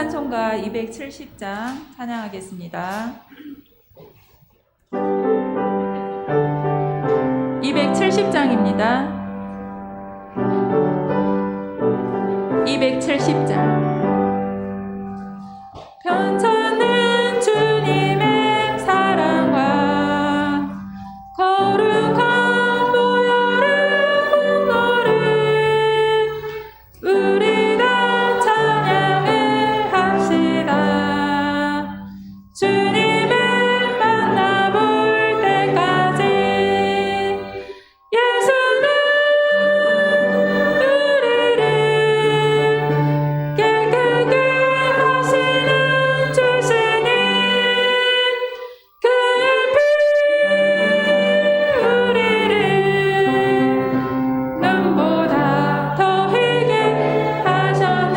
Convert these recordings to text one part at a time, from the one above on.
찬송가 270장 찬양하겠습니다. 270장입니다. 270장. 편찮은 주님의 사랑과 거룩한 보혈의 공로를 우리 다 찬양을 합시다. 주님을 만나볼 때까지 예수는 우리를 깨끗게 하시는 주시니 그의 피 우리를 눈보다 더 희게 하셨네.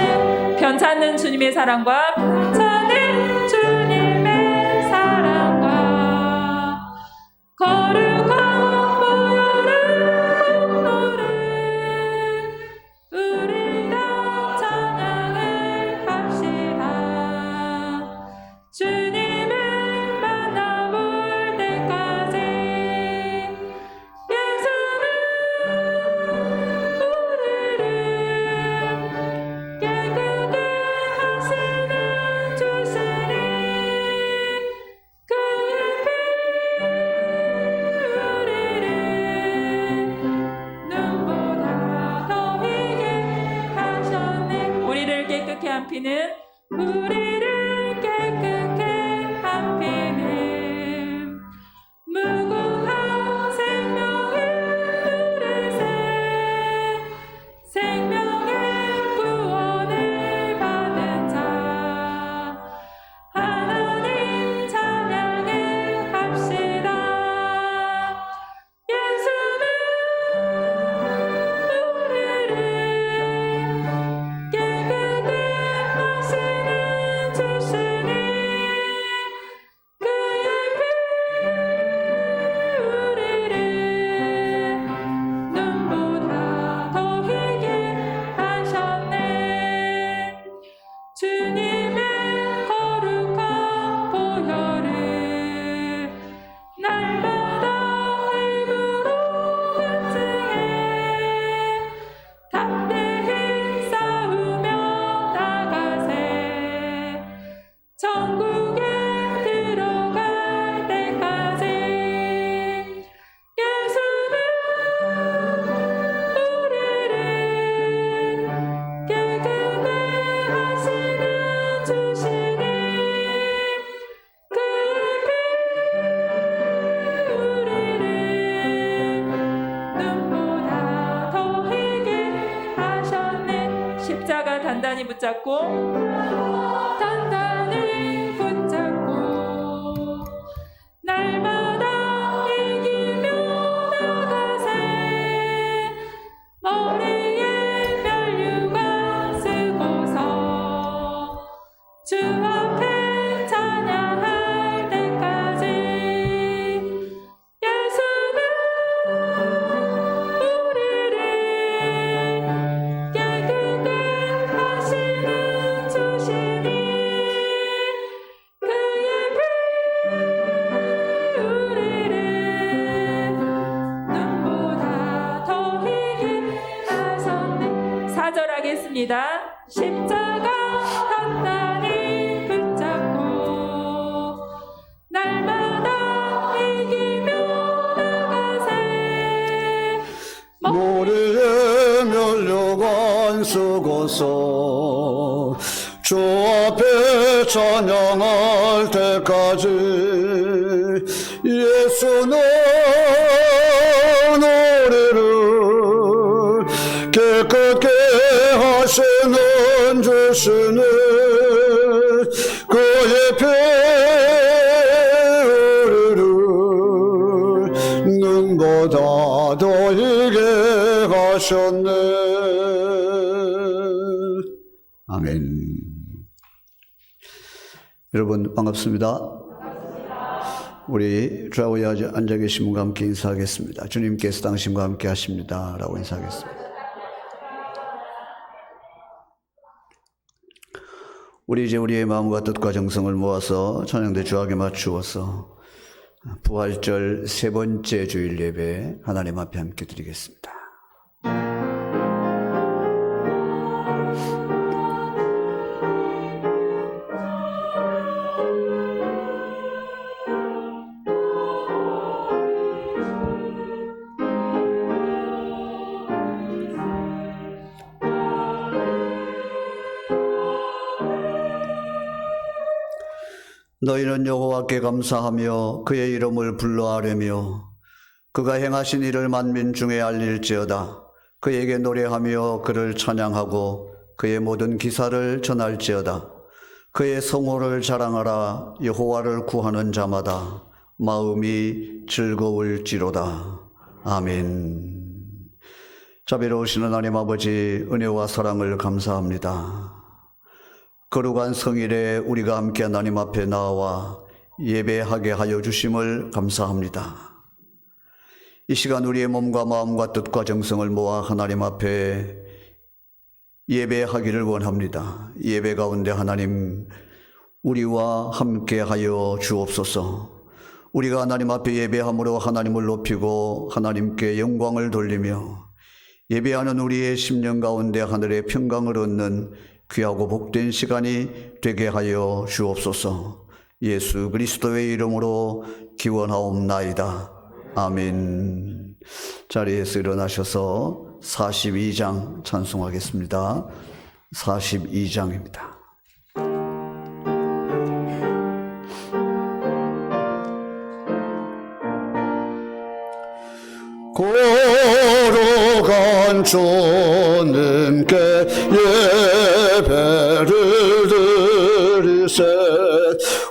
편찮는 주님의 사랑과 편찮은 주님의 사랑과 거룩한 보혈의 공로를 우리 다 찬양을 합시다. 주님을 만나볼 때까지 예수는 우리를 깨끗게 하시는 주시니 그의 피 우리를 눈보다 더 희게 하셨네. 우리를 깨끗게 한 피는 우리를 깨끗게 한 피는 무궁한 생명을 누리세 생명의 구원을 받은 자 하나님 찬양을 합시다. 예수는 우리를 깨끗게 하시는 주시니 그의 피 우리를 눈보다 더 희게 하셨네. 주님의 거룩한 보혈을 날마다 입으로 간증해 담대히 싸우며 나가세. 천국에 들어갈 때까지 예수는 우리를 깨끗게 하시는 주시니 그의 피 우리를 눈보다 더 희게 하셨네. 십자가 단단히 붙잡고 단단히 붙잡고 날마다 이기며 나가세. 머리에 면류관 쓰고서 주 앞에 찬양할 때까지 예수는 우리를 깨끗게 하시는 주시니 그의 피 우리를 눈보다 더 희게 하셨네. 4절 하겠습니다. 십자가 단단히 붙잡고 날마다 이기며 나가세. 머리에 면류관 쓰고서 주 앞에 찬양할 때까지 예수는 우리를 깨끗게 하시는 주시니 그의 피 우리를 눈보다 더 희게 하셨네. 아멘. 여러분 반갑습니다. 우리 좌우에 앉아 계신 분과 함께 인사하겠습니다. 주님께서 당신과 함께 하십니다 라고 인사하겠습니다. 우리 이제 우리의 마음과 뜻과 정성을 모아서 찬양대 주악에 맞추어서 부활절 세 번째 주일 예배 하나님 앞에 함께 드리겠습니다. 너희는 여호와께 감사하며 그의 이름을 불러하려며 그가 행하신 일을 만민 중에 알릴지어다. 그에게 노래하며 그를 찬양하고 그의 모든 기사를 전할지어다. 그의 성호를 자랑하라. 여호와를 구하는 자마다 마음이 즐거울지로다. 아멘. 자비로우신 하나님 아버지, 은혜와 사랑을 감사합니다. 거룩한 성일에 우리가 함께 하나님 앞에 나와 예배하게 하여 주심을 감사합니다. 이 시간 우리의 몸과 마음과 뜻과 정성을 모아 하나님 앞에 예배하기를 원합니다. 예배 가운데 하나님 우리와 함께 하여 주옵소서. 우리가 하나님 앞에 예배함으로 하나님을 높이고 하나님께 영광을 돌리며 예배하는 우리의 심령 가운데 하늘의 평강을 얻는 귀하고 복된 시간이 되게 하여 주옵소서. 예수 그리스도의 이름으로 기원하옵나이다. 아멘. 자리에서 일어나셔서 42장 찬송하겠습니다. 42장입니다. 거룩한 주님께 예배를 드리세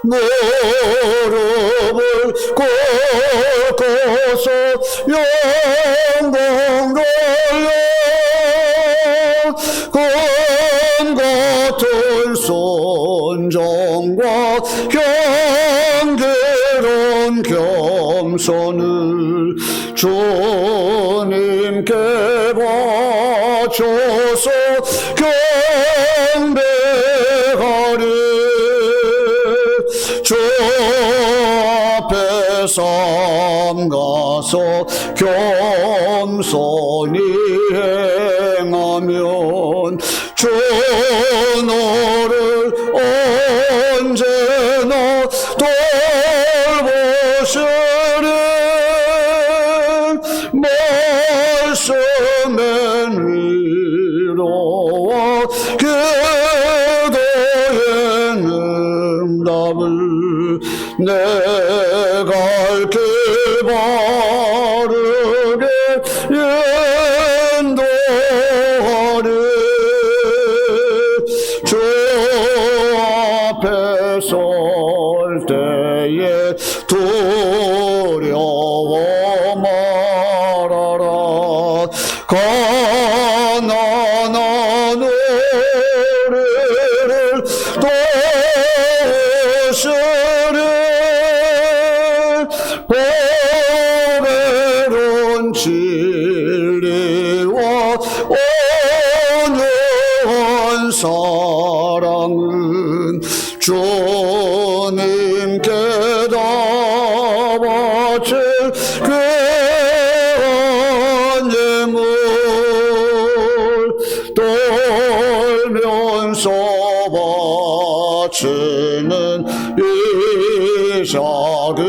무릎을 꿇고서 영광 돌려 금 같은 순종과 경계로운 겸손을 주님께 바쳐서 경배하리. 주 앞에 삼가서 겸손히 행하면 주 너를 언제나 돌보시리. 말씀엔 위로와 기도의 응답을 내 갈 길 바르게 인도하리. 주 앞에 설 때에 두려워 말아라. 가난한 우리를 도우시리. 보배로운 진리와 온유한 사랑은 주님께 다 바칠 귀한 예물 돌면서 바치는 이 작은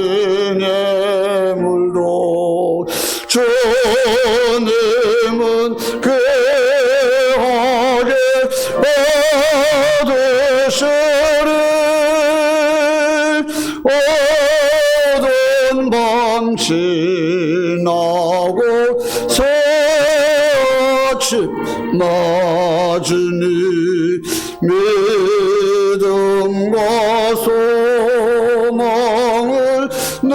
예물도 주님은 귀하게 받으시리. 어두운 밤 지나고 새아침 맞으니 믿음과 소망을 늘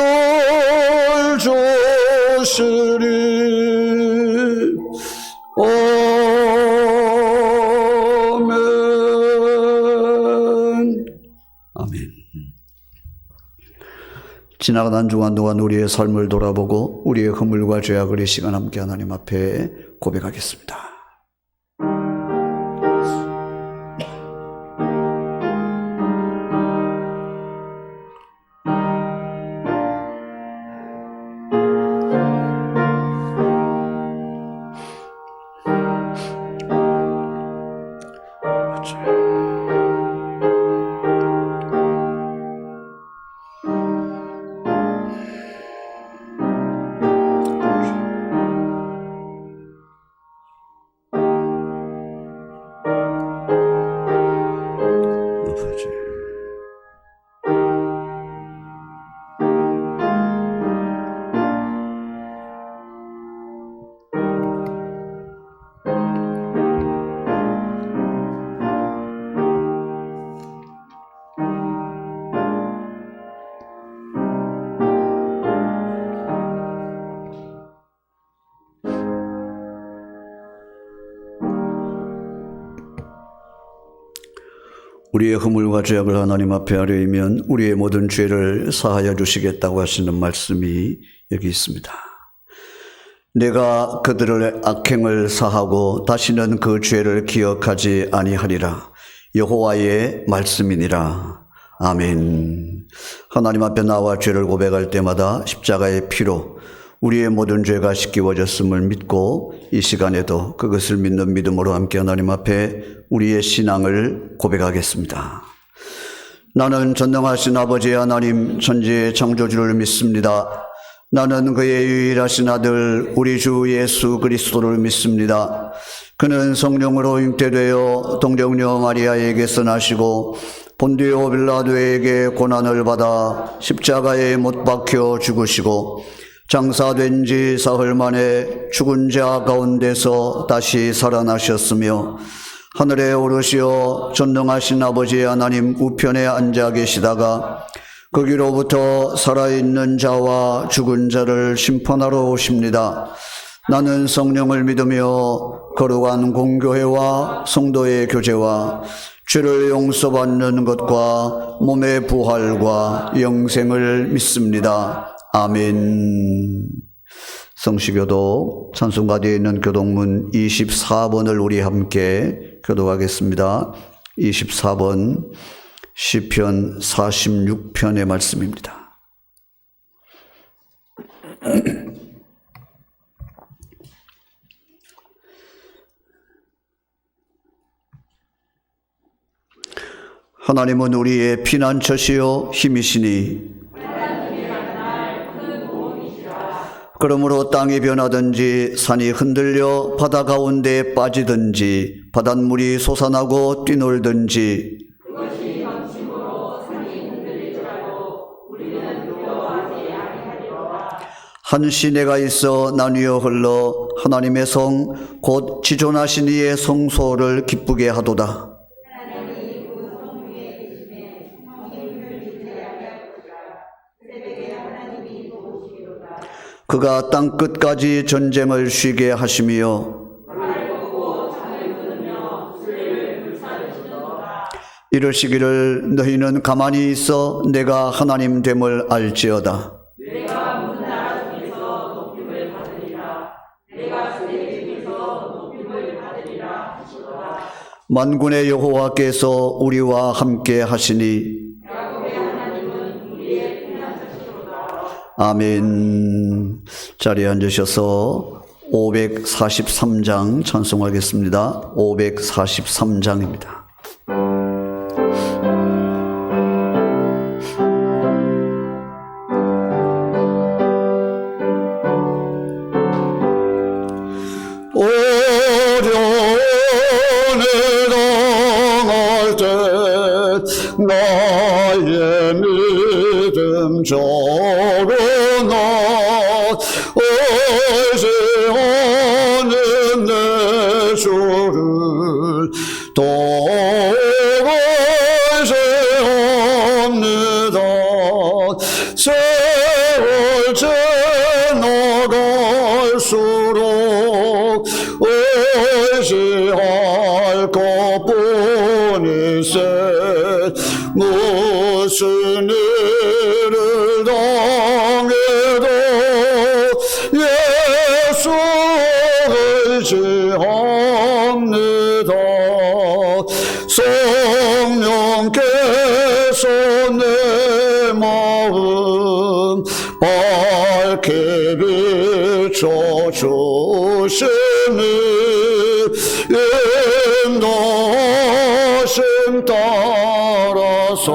주시리. 아멘. 아멘. 지나간 한 주간 동안 우리의 삶을 돌아보고 우리의 허물과 죄악을 이 시간 함께 하나님 앞에 고백하겠습니다. 우리의 허물과 죄악을 하나님 앞에 아뢰면 우리의 모든 죄를 사하여 주시겠다고 하시는 말씀이 여기 있습니다. 내가 그들의 악행을 사하고 다시는 그 죄를 기억하지 아니하리라. 여호와의 말씀이니라. 아멘. 하나님 앞에 나와 죄를 고백할 때마다 십자가의 피로 우리의 모든 죄가 씻기워졌음을 믿고 이 시간에도 그것을 믿는 믿음으로 함께 하나님 앞에 우리의 신앙을 고백하겠습니다. 나는 전능하신 아버지 하나님 천지의 창조주를 믿습니다. 나는 그의 유일하신 아들 우리 주 예수 그리스도를 믿습니다. 그는 성령으로 잉태되어 동정녀 마리아에게서 나시고 본디오 빌라도에게 고난을 받아 십자가에 못 박혀 죽으시고 장사된 지 사흘 만에 죽은 자 가운데서 다시 살아나셨으며 하늘에 오르시어 전능하신 아버지 하나님 우편에 앉아 계시다가 거기로부터 살아있는 자와 죽은 자를 심판하러 오십니다. 나는 성령을 믿으며 거룩한 공교회와 성도의 교제와 죄를 용서받는 것과 몸의 부활과 영생을 믿습니다. 아멘. 성시교도 찬송가지에 있는 교독문 24번을 우리 함께 교독하겠습니다. 24번 시편 46편의 말씀입니다. 하나님은 우리의 피난처시요 힘이시니 그러므로 땅이 변하든지 산이 흔들려 바다 가운데에 빠지든지 바닷물이 솟아나고 뛰놀든지 한 시내가 있어 나뉘어 흘러 하나님의 성 곧 지존하신 이의 성소를 기쁘게 하도다. 그가 땅 끝까지 전쟁을 쉬게 하시며 이르시기를 너희는 가만히 있어 내가 하나님 됨을 알지어다. 만군의 여호와께서 우리와 함께 하시니 아멘. 자리에 앉으셔서 543장 찬송하겠습니다. 543장입니다. 나의 믿음 저로나 의지하는 내 주를 의지합니다. 세월 지나갈수록 의지할 것뿐이세. 무슨 일을 당해도 예수 의지합니다. 성령께서 내 마음 밝게 비춰주시니 인도하심 따라서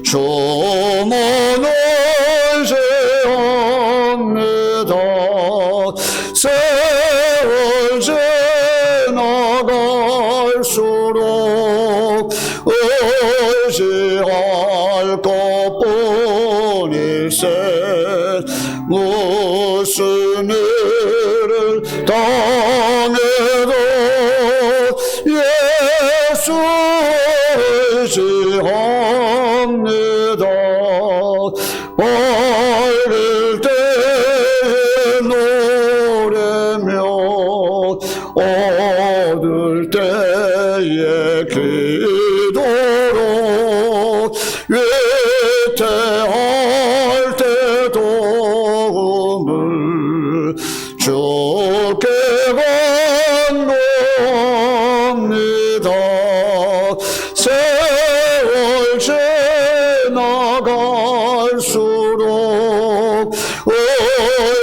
주만 의지합니다. 세월 지나갈수록 의지할 것뿐이세. 무슨 일을 당해도 예수 의지합니다. 밝을 때에 노래며 어두울 때에 기도하며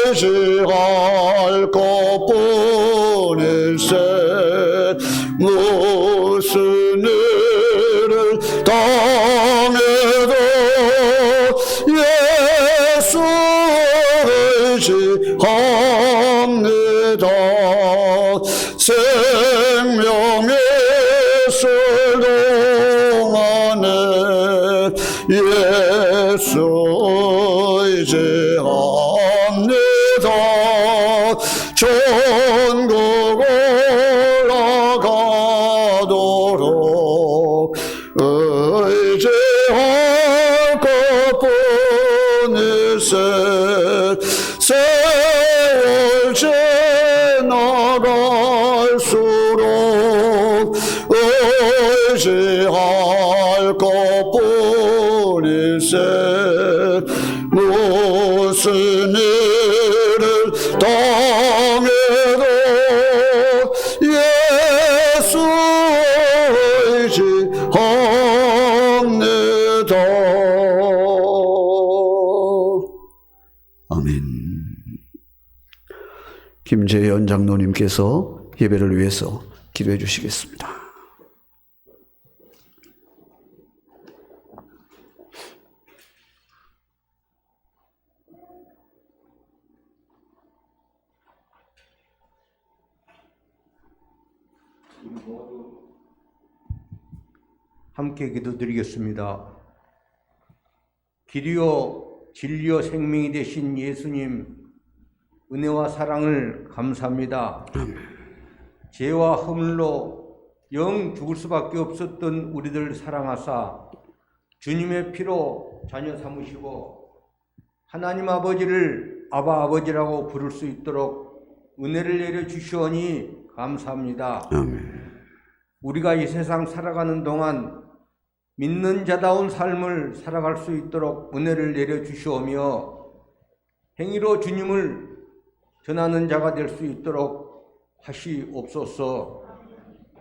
의지할 것뿐일세 무슨 일을 당해도 예수 의지합니다. 생명의 술 동안에 예수 의지합니다. 천국 올라가도록 의지할 것뿐일세 세월 지나갈수록 의지할 것뿐일세 무슨 일을 당해도 예수 의지합니다. 아멘. 김재현 장로님께서 예배를 위해서 기도해 주시겠습니다. 함께 기도드리겠습니다. 길이요 진리요 생명이 되신 예수님 은혜와 사랑을 감사합니다. 죄와 허물로 영 죽을 수밖에 없었던 우리들 사랑하사 주님의 피로 자녀 삼으시고 하나님 아버지를 아바 아버지라고 부를 수 있도록 은혜를 내려주시오니 감사합니다. 우리가 이 세상 살아가는 동안 믿는 자다운 삶을 살아갈 수 있도록 은혜를 내려주시오며 행위로 주님을 전하는 자가 될 수 있도록 하시옵소서.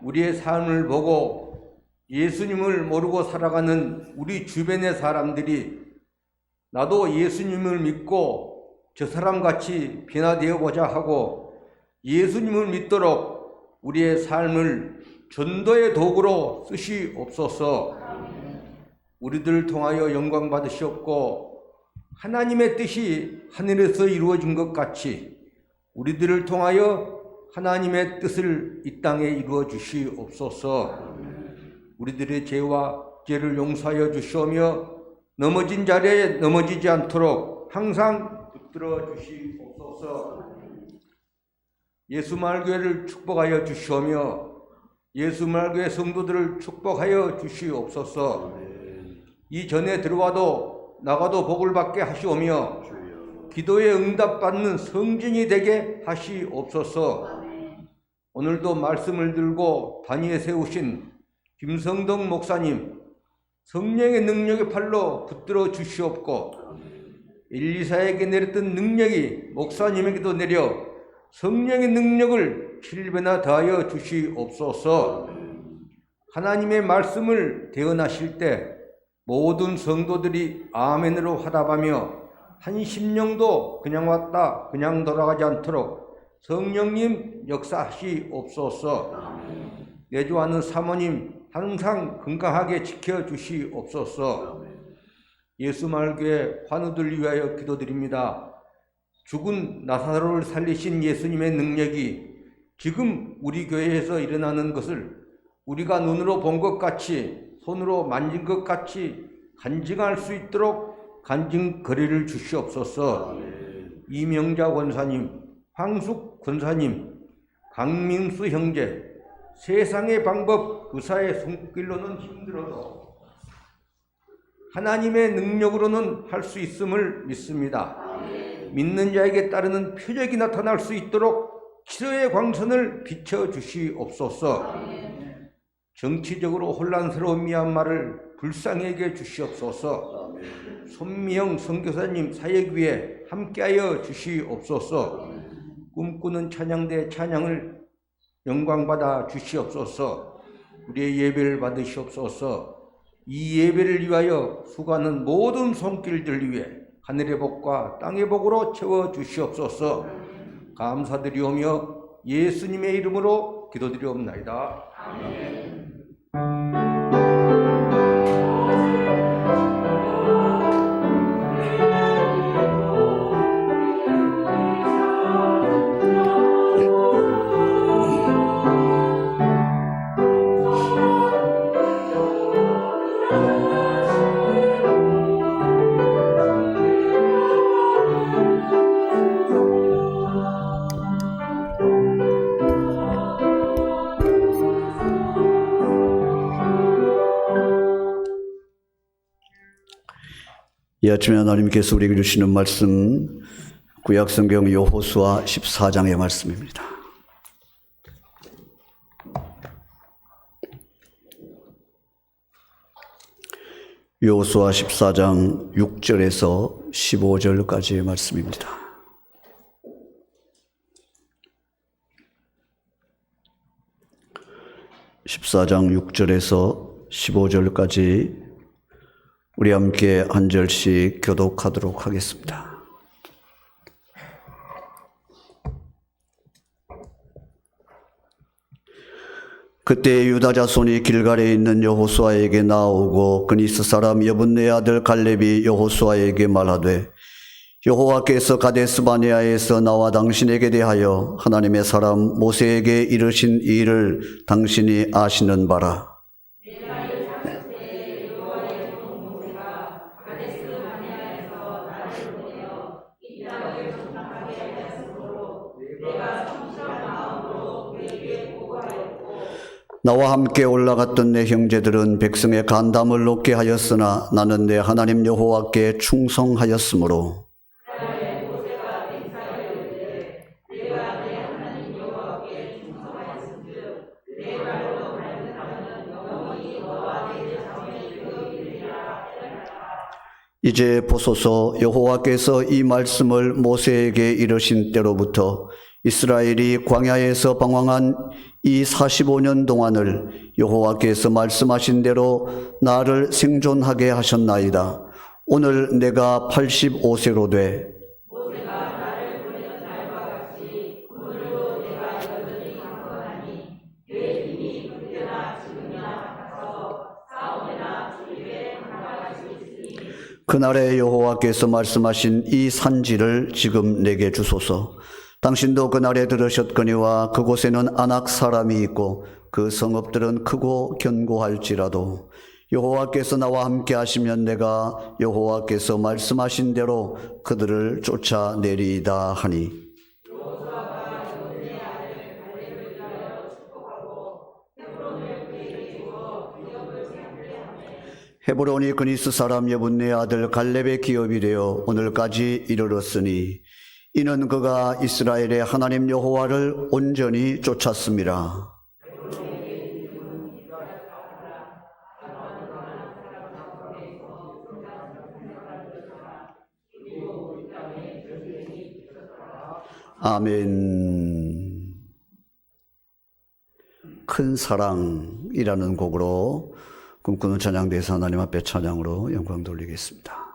우리의 삶을 보고 예수님을 모르고 살아가는 우리 주변의 사람들이 나도 예수님을 믿고 저 사람같이 변화되어보자 하고 예수님을 믿도록 우리의 삶을 전도의 도구로 쓰시옵소서. 우리들을 통하여 영광 받으시옵고 하나님의 뜻이 하늘에서 이루어진 것 같이 우리들을 통하여 하나님의 뜻을 이 땅에 이루어 주시옵소서. 우리들의 죄를 용서하여 주시오며 넘어진 자리에 넘어지지 않도록 항상 붙들어 주시옵소서. 예수마을교회를 축복하여 주시오며 예수마을교회 성도들을 축복하여 주시옵소서. 이전에 들어와도 나가도 복을 받게 하시오며 기도에 응답받는 성진이 되게 하시옵소서. 오늘도 말씀을 들고 단위에 세우신 김성덕 목사님 성령의 능력의 팔로 붙들어 주시옵고 엘리사에게 내렸던 능력이 목사님에게도 내려 성령의 능력을 7배나 더하여 주시옵소서. 하나님의 말씀을 대언하실 때 모든 성도들이 아멘으로 화답하며 한 심령도 그냥 왔다 그냥 돌아가지 않도록 성령님 역사하시옵소서. 내조하는 사모님 항상 건강하게 지켜주시옵소서. 예수마을교회 환우들 위하여 기도드립니다. 죽은 나사로를 살리신 예수님의 능력이 지금 우리 교회에서 일어나는 것을 우리가 눈으로 본 것 같이 손으로 만진 것 같이 간증할 수 있도록 간증거리를 주시옵소서. 이명자 권사님, 황숙 권사님, 강민수 형제, 세상의 방법 의사의 손길로는 힘들어도 하나님의 능력으로는 할 수 있음을 믿습니다. 믿는 자에게 따르는 표적이 나타날 수 있도록 치료의 광선을 비춰주시옵소서. 정치적으로 혼란스러운 미얀마를 불쌍히 여겨 주시옵소서. 손미영 선교사님 사역위에 함께하여 주시옵소서. 꿈꾸는 찬양대 찬양을 영광받아 주시옵소서. 우리의 예배를 받으시옵소서. 이 예배를 위하여 수고하는 모든 손길들 위해 하늘의 복과 땅의 복으로 채워 주시옵소서. 감사드리오며 예수님의 이름으로 기도드리옵나이다. 이 아침에 하나님께서 우리에게 주시는 말씀, 구약성경 여호수아 14장의 말씀입니다. 여호수아 14장 6절에서 15절까지의 말씀입니다. (14장 6절에서 15절까지) 우리 함께 한 절씩 교독하도록 하겠습니다. 그때 유다 자손이 길갈에 있는 여호수아에게 나오고 그니스 사람 여분네 아들 갈렙이 여호수아에게 말하되 여호와께서 가데스 바네아에서 나와 당신에게 대하여 하나님의 사람 모세에게 이르신 일을 당신이 아시는 바라. 나와 함께 올라갔던 내 형제들은 백성의 간담을 높게 하였으나 나는 내 하나님 여호와께 충성하였으므로 이제 보소서 여호와께서 이 말씀을 모세에게 이르신 때로부터 이스라엘이 광야에서 방황한 이 45년 동안을 여호와께서 말씀하신 대로 나를 생존하게 하셨나이다. 오늘 내가 85세로 돼 그날에 여호와께서 말씀하신 이 산지를 지금 내게 주소서. 당신도 그날에 들으셨거니와 그곳에는 아낙 사람이 있고 그 성읍들은 크고 견고할지라도 여호와께서 나와 함께 하시면 내가 여호와께서 말씀하신 대로 그들을 쫓아내리이다 하니 헤브론이 그니스 사람 여분네 아들 갈렙의 기업이 되어 오늘까지 이르렀으니 이는 그가 이스라엘의 하나님 여호와를 온전히 쫓았습니다. 아멘. 큰 사랑이라는 곡으로 꿈꾸는 찬양대에서 하나님 앞에 찬양으로 영광 돌리겠습니다.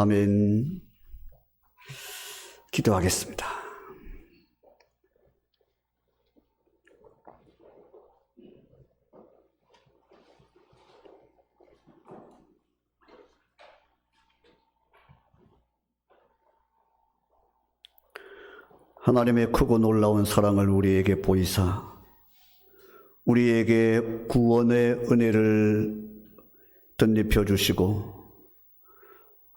아멘. 기도하겠습니다. 하나님의 크고 놀라운 사랑을 우리에게 보이사 우리에게 구원의 은혜를 덧입혀 주시고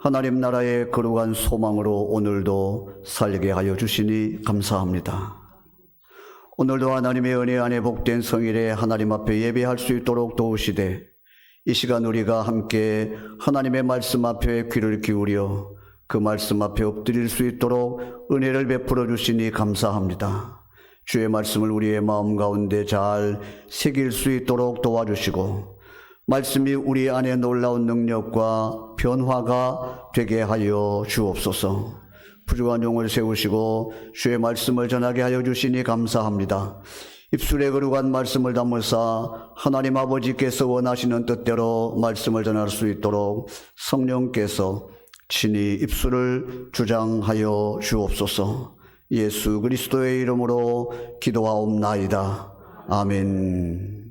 하나님 나라의 거룩한 소망으로 오늘도 살게 하여 주시니 감사합니다. 오늘도 하나님의 은혜 안에 복된 성일에 하나님 앞에 예배할 수 있도록 도우시되 이 시간 우리가 함께 하나님의 말씀 앞에 귀를 기울여 그 말씀 앞에 엎드릴 수 있도록 은혜를 베풀어 주시니 감사합니다. 주의 말씀을 우리의 마음 가운데 잘 새길 수 있도록 도와주시고 말씀이 우리 안에 놀라운 능력과 변화가 되게 하여 주옵소서. 부족한 영을 세우시고 주의 말씀을 전하게 하여 주시니 감사합니다. 입술에 거룩한 말씀을 담으사 하나님 아버지께서 원하시는 뜻대로 말씀을 전할 수 있도록 성령께서 친히 입술을 주장하여 주옵소서. 예수 그리스도의 이름으로 기도하옵나이다. 아멘.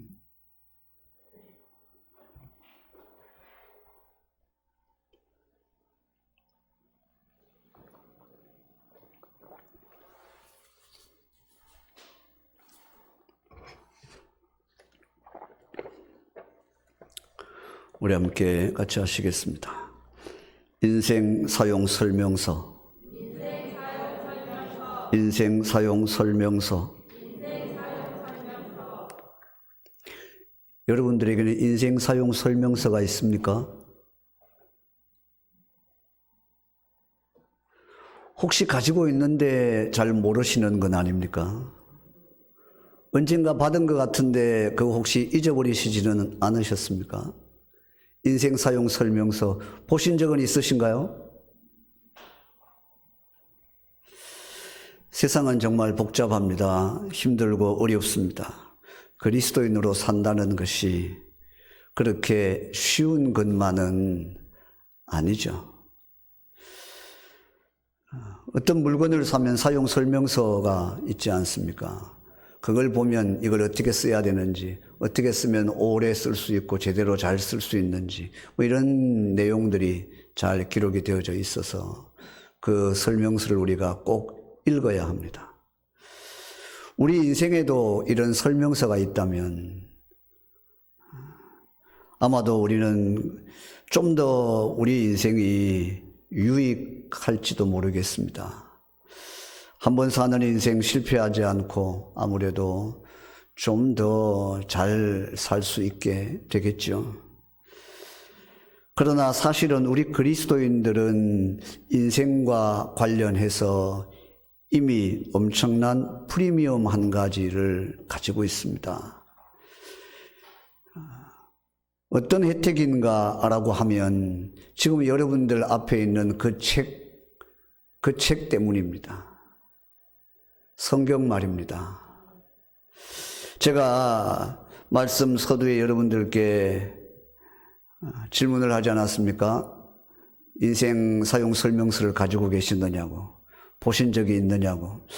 우리 함께 같이 하시겠습니다. 인생 사용 설명서. 인생 사용 설명서. 여러분들에게는 인생 사용 설명서가 있습니까? 혹시 가지고 있는데 잘 모르시는 건 아닙니까? 언젠가 받은 것 같은데 그거 혹시 잊어버리시지는 않으셨습니까? 인생 사용 설명서 보신 적은 있으신가요? 세상은 정말 복잡합니다. 힘들고 어렵습니다. 그리스도인으로 산다는 것이 그렇게 쉬운 것만은 아니죠. 어떤 물건을 사면 사용 설명서가 있지 않습니까? 그걸 보면 이걸 어떻게 써야 되는지, 어떻게 쓰면 오래 쓸 수 있고 제대로 잘 쓸 수 있는지 뭐 이런 내용들이 잘 기록이 되어져 있어서 그 설명서를 우리가 꼭 읽어야 합니다. 우리 인생에도 이런 설명서가 있다면 아마도 우리는 좀 더 우리 인생이 유익할지도 모르겠습니다. 한번 사는 인생 실패하지 않고 아무래도 좀 더 잘 살 수 있게 되겠죠. 그러나 사실은 우리 그리스도인들은 인생과 관련해서 이미 엄청난 프리미엄 한 가지를 가지고 있습니다. 어떤 혜택인가라고 하면 지금 여러분들 앞에 있는 그 책 때문입니다. 성경 말입니다. 제가 말씀 서두에 여러분들께 질문을 하지 않았습니까? 인생 사용 설명서를 가지고 계시느냐고, 보신 적이 있느냐고,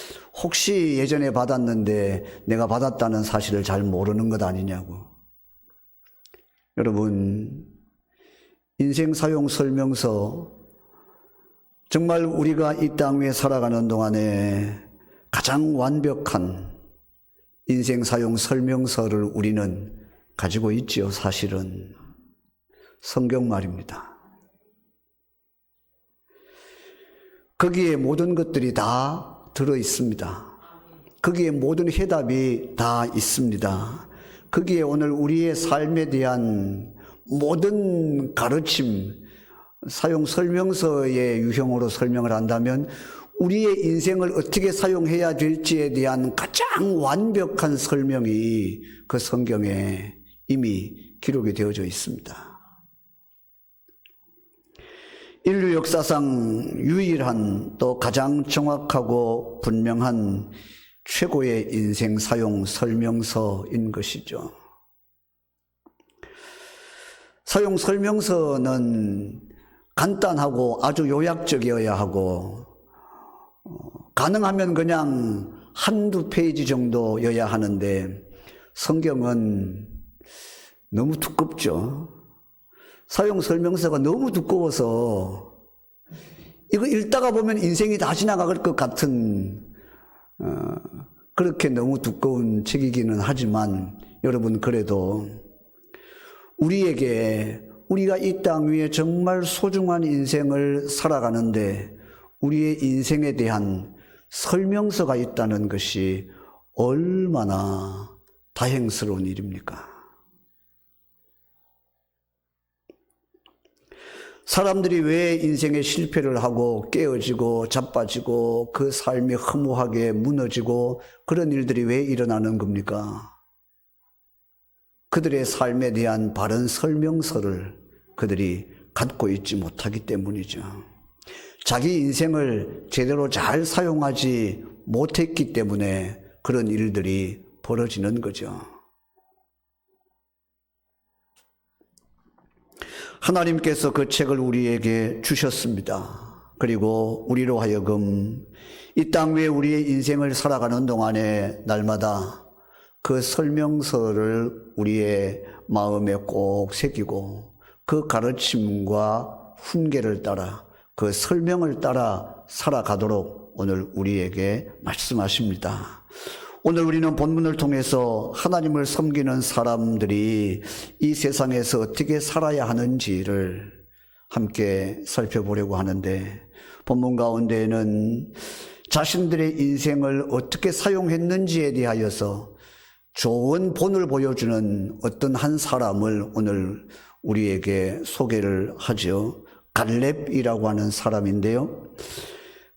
혹시 예전에 받았는데 내가 받았다는 사실을 잘 모르는 것 아니냐고. 여러분, 인생 사용 설명서, 정말 우리가 이 땅 위에 살아가는 동안에 가장 완벽한 인생 사용 설명서를 우리는 가지고 있지요. 사실은 성경 말입니다. 거기에 모든 것들이 다 들어 있습니다. 거기에 모든 해답이 다 있습니다. 거기에 오늘 우리의 삶에 대한 모든 가르침, 사용 설명서의 유형으로 설명을 한다면 우리의 인생을 어떻게 사용해야 될지에 대한 가장 완벽한 설명이 그 성경에 이미 기록이 되어져 있습니다. 인류 역사상 유일한 또 가장 정확하고 분명한 최고의 인생 사용 설명서인 것이죠. 사용 설명서는 간단하고 아주 요약적이어야 하고 가능하면 그냥 한두 페이지 정도여야 하는데 성경은 너무 두껍죠. 사용 설명서가 너무 두꺼워서 이거 읽다가 보면 인생이 다 지나갈 것 같은 그렇게 너무 두꺼운 책이기는 하지만 여러분, 그래도 우리가 이 땅 위에 정말 소중한 인생을 살아가는데 우리의 인생에 대한 설명서가 있다는 것이 얼마나 다행스러운 일입니까? 사람들이 왜 인생에 실패를 하고 깨어지고 자빠지고 그 삶이 허무하게 무너지고 그런 일들이 왜 일어나는 겁니까? 그들의 삶에 대한 바른 설명서를 그들이 갖고 있지 못하기 때문이죠. 자기 인생을 제대로 잘 사용하지 못했기 때문에 그런 일들이 벌어지는 거죠. 하나님께서 그 책을 우리에게 주셨습니다. 그리고 우리로 하여금 이 땅 위에 우리의 인생을 살아가는 동안에 날마다 그 설명서를 우리의 마음에 꼭 새기고 그 가르침과 훈계를 따라 그 설명을 따라 살아가도록 오늘 우리에게 말씀하십니다. 오늘 우리는 본문을 통해서 하나님을 섬기는 사람들이 이 세상에서 어떻게 살아야 하는지를 함께 살펴보려고 하는데, 본문 가운데에는 자신들의 인생을 어떻게 사용했는지에 대하여서 좋은 본을 보여주는 어떤 한 사람을 오늘 우리에게 소개를 하죠. 갈렙이라고 하는 사람인데요,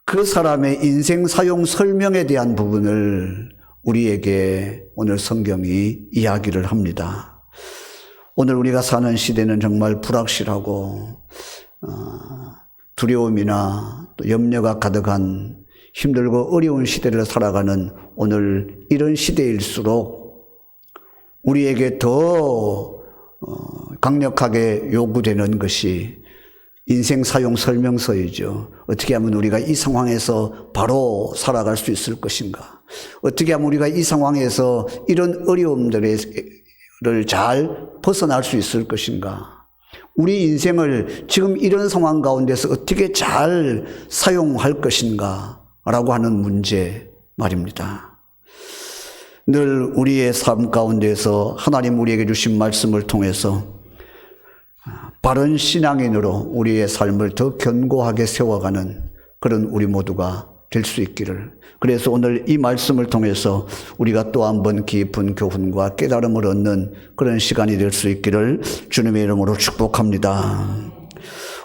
그 사람의 인생 사용 설명에 대한 부분을 우리에게 오늘 성경이 이야기를 합니다. 오늘 우리가 사는 시대는 정말 불확실하고 두려움이나 또 염려가 가득한 힘들고 어려운 시대를 살아가는 오늘 이런 시대일수록 우리에게 더 강력하게 요구되는 것이 인생 사용 설명서이죠. 어떻게 하면 우리가 이 상황에서 바로 살아갈 수 있을 것인가? 어떻게 하면 우리가 이 상황에서 이런 어려움들을 잘 벗어날 수 있을 것인가? 우리 인생을 지금 이런 상황 가운데서 어떻게 잘 사용할 것인가? 라고 하는 문제 말입니다. 늘 우리의 삶 가운데서 하나님 우리에게 주신 말씀을 통해서 바른 신앙인으로 우리의 삶을 더 견고하게 세워가는 그런 우리 모두가 될 수 있기를. 그래서 오늘 이 말씀을 통해서 우리가 또 한 번 깊은 교훈과 깨달음을 얻는 그런 시간이 될 수 있기를 주님의 이름으로 축복합니다.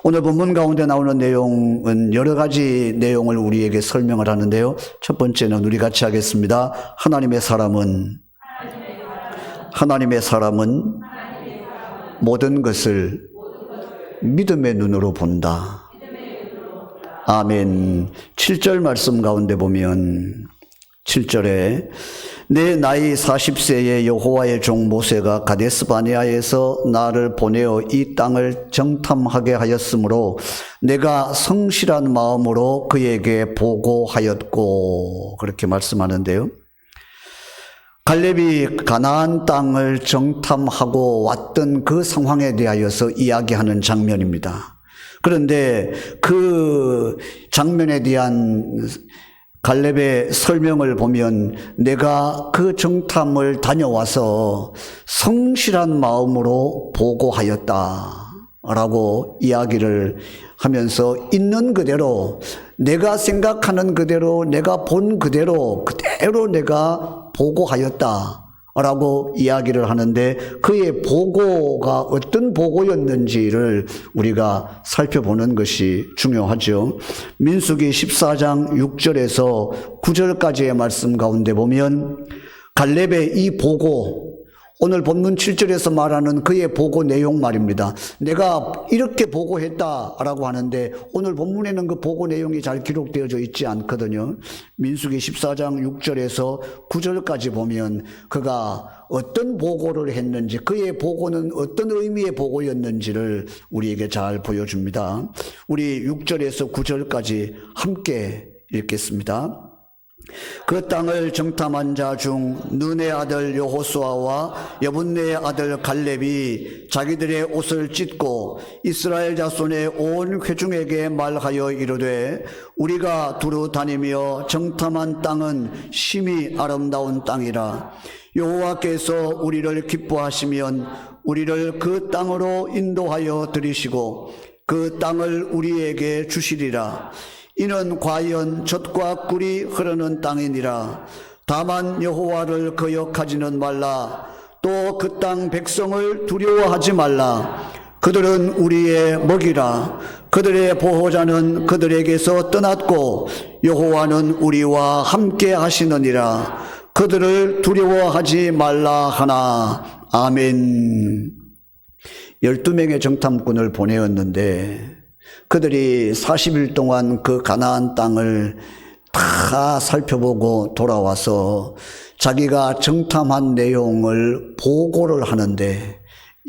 오늘 본문 가운데 나오는 내용은 여러 가지 내용을 우리에게 설명을 하는데요. 첫 번째는 우리 같이 하겠습니다. 하나님의 사람은 모든 것을 믿음의 눈으로 본다. 아멘. 7절 말씀 가운데 보면 7절에 내 나이 40세에 여호와의 종 모세가 가데스 바네아에서 나를 보내어 이 땅을 정탐하게 하였으므로 내가 성실한 마음으로 그에게 보고하였고, 그렇게 말씀하는데요. 갈렙이 가나안 땅을 정탐하고 왔던 그 상황에 대하여서 이야기하는 장면입니다. 그런데 그 장면에 대한 갈렙의 설명을 보면 내가 그 정탐을 다녀와서 성실한 마음으로 보고하였다라고 이야기를 하면서 있는 그대로 내가 생각하는 그대로 내가 본 그대로 내가 보고하였다라고 이야기를 하는데 그의 보고가 어떤 보고였는지를 우리가 살펴보는 것이 중요하죠. 민수기 14장 6절에서 9절까지의 말씀 가운데 보면 갈렙의 이 보고, 오늘 본문 7절에서 말하는 그의 보고 내용 말입니다. 내가 이렇게 보고했다라고 하는데 오늘 본문에는 그 보고 내용이 잘 기록되어져 있지 않거든요. 민수기 14장 6절에서 9절까지 보면 그가 어떤 보고를 했는지, 그의 보고는 어떤 의미의 보고였는지를 우리에게 잘 보여줍니다. 우리 6절에서 9절까지 함께 읽겠습니다. 그 땅을 정탐한 자 중 눈의 아들 여호수아와 여분네의 아들 갈렙이 자기들의 옷을 찢고 이스라엘 자손의 온 회중에게 말하여 이르되 우리가 두루 다니며 정탐한 땅은 심히 아름다운 땅이라. 여호와께서 우리를 기뻐하시면 우리를 그 땅으로 인도하여 들이시고 그 땅을 우리에게 주시리라. 이는 과연 젖과 꿀이 흐르는 땅이니라. 다만 여호와를 거역하지는 말라. 또 그 땅 백성을 두려워하지 말라. 그들은 우리의 먹이라. 그들의 보호자는 그들에게서 떠났고 여호와는 우리와 함께 하시느니라. 그들을 두려워하지 말라 하나. 아멘. 12명의 정탐꾼을 보내었는데 그들이 40일 동안 그 가나안 땅을 다 살펴보고 돌아와서 자기가 정탐한 내용을 보고를 하는데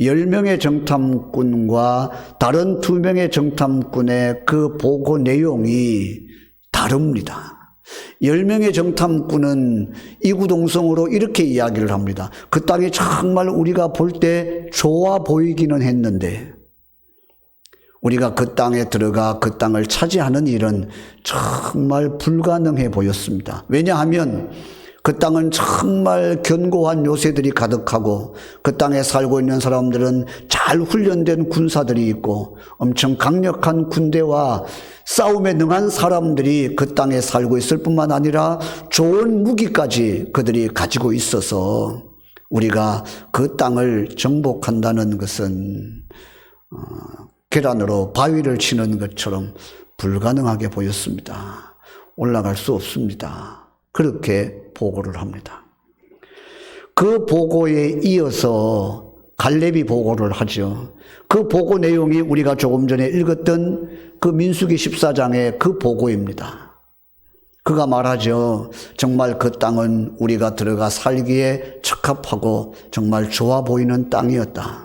10명의 정탐꾼과 다른 2명의 정탐꾼의 그 보고 내용이 다릅니다. 10명의 정탐꾼은 이구동성으로 이렇게 이야기를 합니다. 그 땅이 정말 우리가 볼 때 좋아 보이기는 했는데 우리가 그 땅에 들어가 그 땅을 차지하는 일은 정말 불가능해 보였습니다. 왜냐하면 그 땅은 정말 견고한 요새들이 가득하고 그 땅에 살고 있는 사람들은 잘 훈련된 군사들이 있고 엄청 강력한 군대와 싸움에 능한 사람들이 그 땅에 살고 있을 뿐만 아니라 좋은 무기까지 그들이 가지고 있어서 우리가 그 땅을 정복한다는 것은 계란으로 바위를 치는 것처럼 불가능하게 보였습니다. 올라갈 수 없습니다. 그렇게 보고를 합니다. 그 보고에 이어서 갈렙이 보고를 하죠. 그 보고 내용이 우리가 조금 전에 읽었던 그 민수기 14장의 그 보고입니다. 그가 말하죠. 정말 그 땅은 우리가 들어가 살기에 적합하고 정말 좋아 보이는 땅이었다.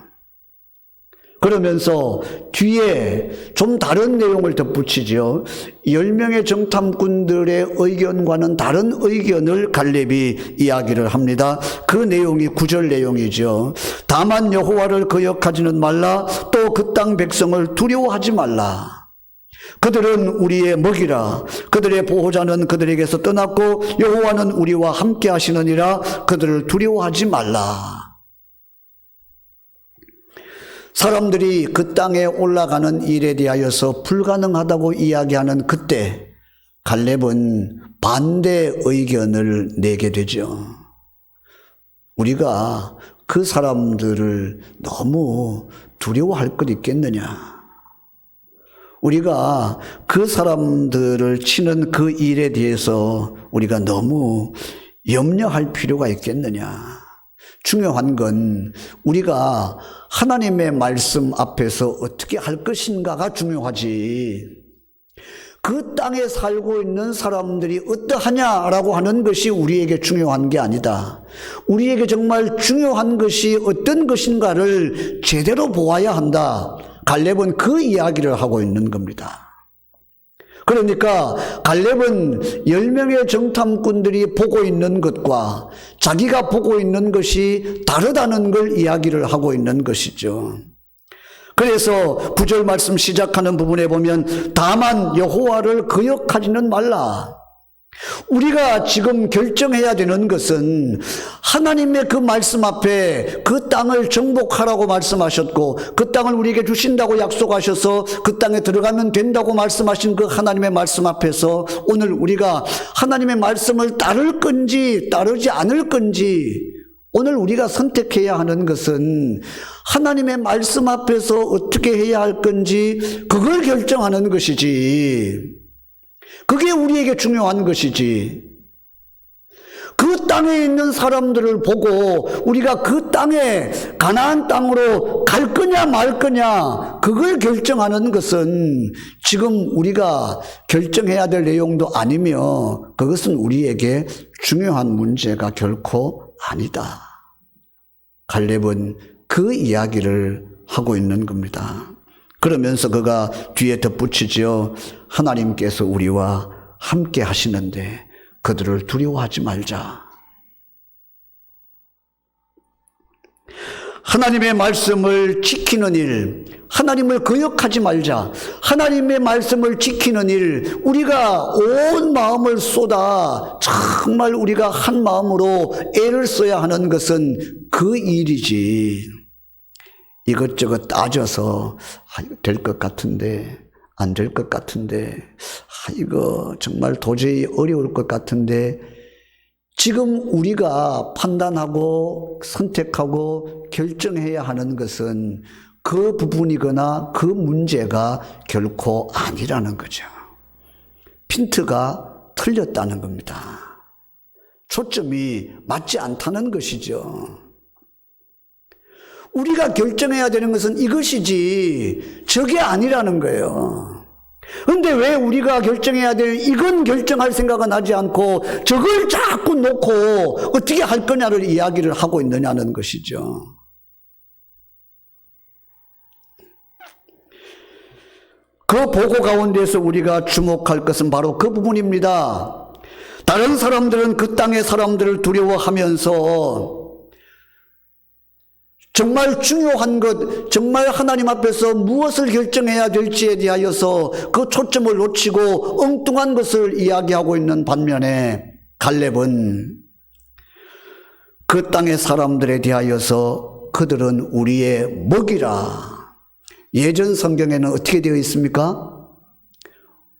그러면서 뒤에 좀 다른 내용을 덧붙이죠. 10명의 정탐꾼들의 의견과는 다른 의견을 갈렙이 이야기를 합니다. 그 내용이 9절 내용이죠. 다만 여호와를 거역하지는 말라. 또 그 땅 백성을 두려워하지 말라. 그들은 우리의 먹이라. 그들의 보호자는 그들에게서 떠났고 여호와는 우리와 함께 하시느니라. 그들을 두려워하지 말라. 사람들이 그 땅에 올라가는 일에 대하여서 불가능하다고 이야기하는 그때 갈렙은 반대 의견을 내게 되죠. 우리가 그 사람들을 너무 두려워할 것 있겠느냐? 우리가 그 사람들을 치는 그 일에 대해서 우리가 너무 염려할 필요가 있겠느냐? 중요한 건 우리가 하나님의 말씀 앞에서 어떻게 할 것인가가 중요하지. 그 땅에 살고 있는 사람들이 어떠하냐라고 하는 것이 우리에게 중요한 게 아니다. 우리에게 정말 중요한 것이 어떤 것인가를 제대로 보아야 한다. 갈렙은 그 이야기를 하고 있는 겁니다. 그러니까 갈렙은 10명의 정탐꾼들이 보고 있는 것과 자기가 보고 있는 것이 다르다는 걸 이야기를 하고 있는 것이죠. 그래서 9절 말씀 시작하는 부분에 보면 다만 여호와를 거역하지는 말라. 우리가 지금 결정해야 되는 것은 하나님의 그 말씀 앞에 그 땅을 정복하라고 말씀하셨고 그 땅을 우리에게 주신다고 약속하셔서 그 땅에 들어가면 된다고 말씀하신 그 하나님의 말씀 앞에서 오늘 우리가 하나님의 말씀을 따를 건지 따르지 않을 건지 오늘 우리가 선택해야 하는 것은 하나님의 말씀 앞에서 어떻게 해야 할 건지 그걸 결정하는 것이지. 그게 우리에게 중요한 것이지. 그 땅에 있는 사람들을 보고 우리가 그 땅에 가나안 땅으로 갈 거냐 말 거냐 그걸 결정하는 것은 지금 우리가 결정해야 될 내용도 아니며 그것은 우리에게 중요한 문제가 결코 아니다. 갈렙은 그 이야기를 하고 있는 겁니다. 그러면서 그가 뒤에 덧붙이지요. 하나님께서 우리와 함께 하시는데 그들을 두려워하지 말자. 하나님의 말씀을 지키는 일, 하나님을 거역하지 말자. 하나님의 말씀을 지키는 일, 우리가 온 마음을 쏟아 정말 우리가 한 마음으로 애를 써야 하는 것은 그 일이지. 이것저것 따져서 될 것 같은데 안 될 것 같은데 이거 정말 도저히 어려울 것 같은데 지금 우리가 판단하고 선택하고 결정해야 하는 것은 그 부분이거나 그 문제가 결코 아니라는 거죠. 핀트가 틀렸다는 겁니다. 초점이 맞지 않다는 것이죠. 우리가 결정해야 되는 것은 이것이지 저게 아니라는 거예요. 그런데 왜 우리가 결정해야 될 이건 결정할 생각은 하지 않고 저걸 자꾸 놓고 어떻게 할 거냐를 이야기를 하고 있느냐는 것이죠. 그 보고 가운데서 우리가 주목할 것은 바로 그 부분입니다. 다른 사람들은 그 땅의 사람들을 두려워하면서 정말 중요한 것, 정말 하나님 앞에서 무엇을 결정해야 될지에 대하여서 그 초점을 놓치고 엉뚱한 것을 이야기하고 있는 반면에 갈렙은 그 땅의 사람들에 대하여서 그들은 우리의 먹이라. 예전 성경에는 어떻게 되어 있습니까?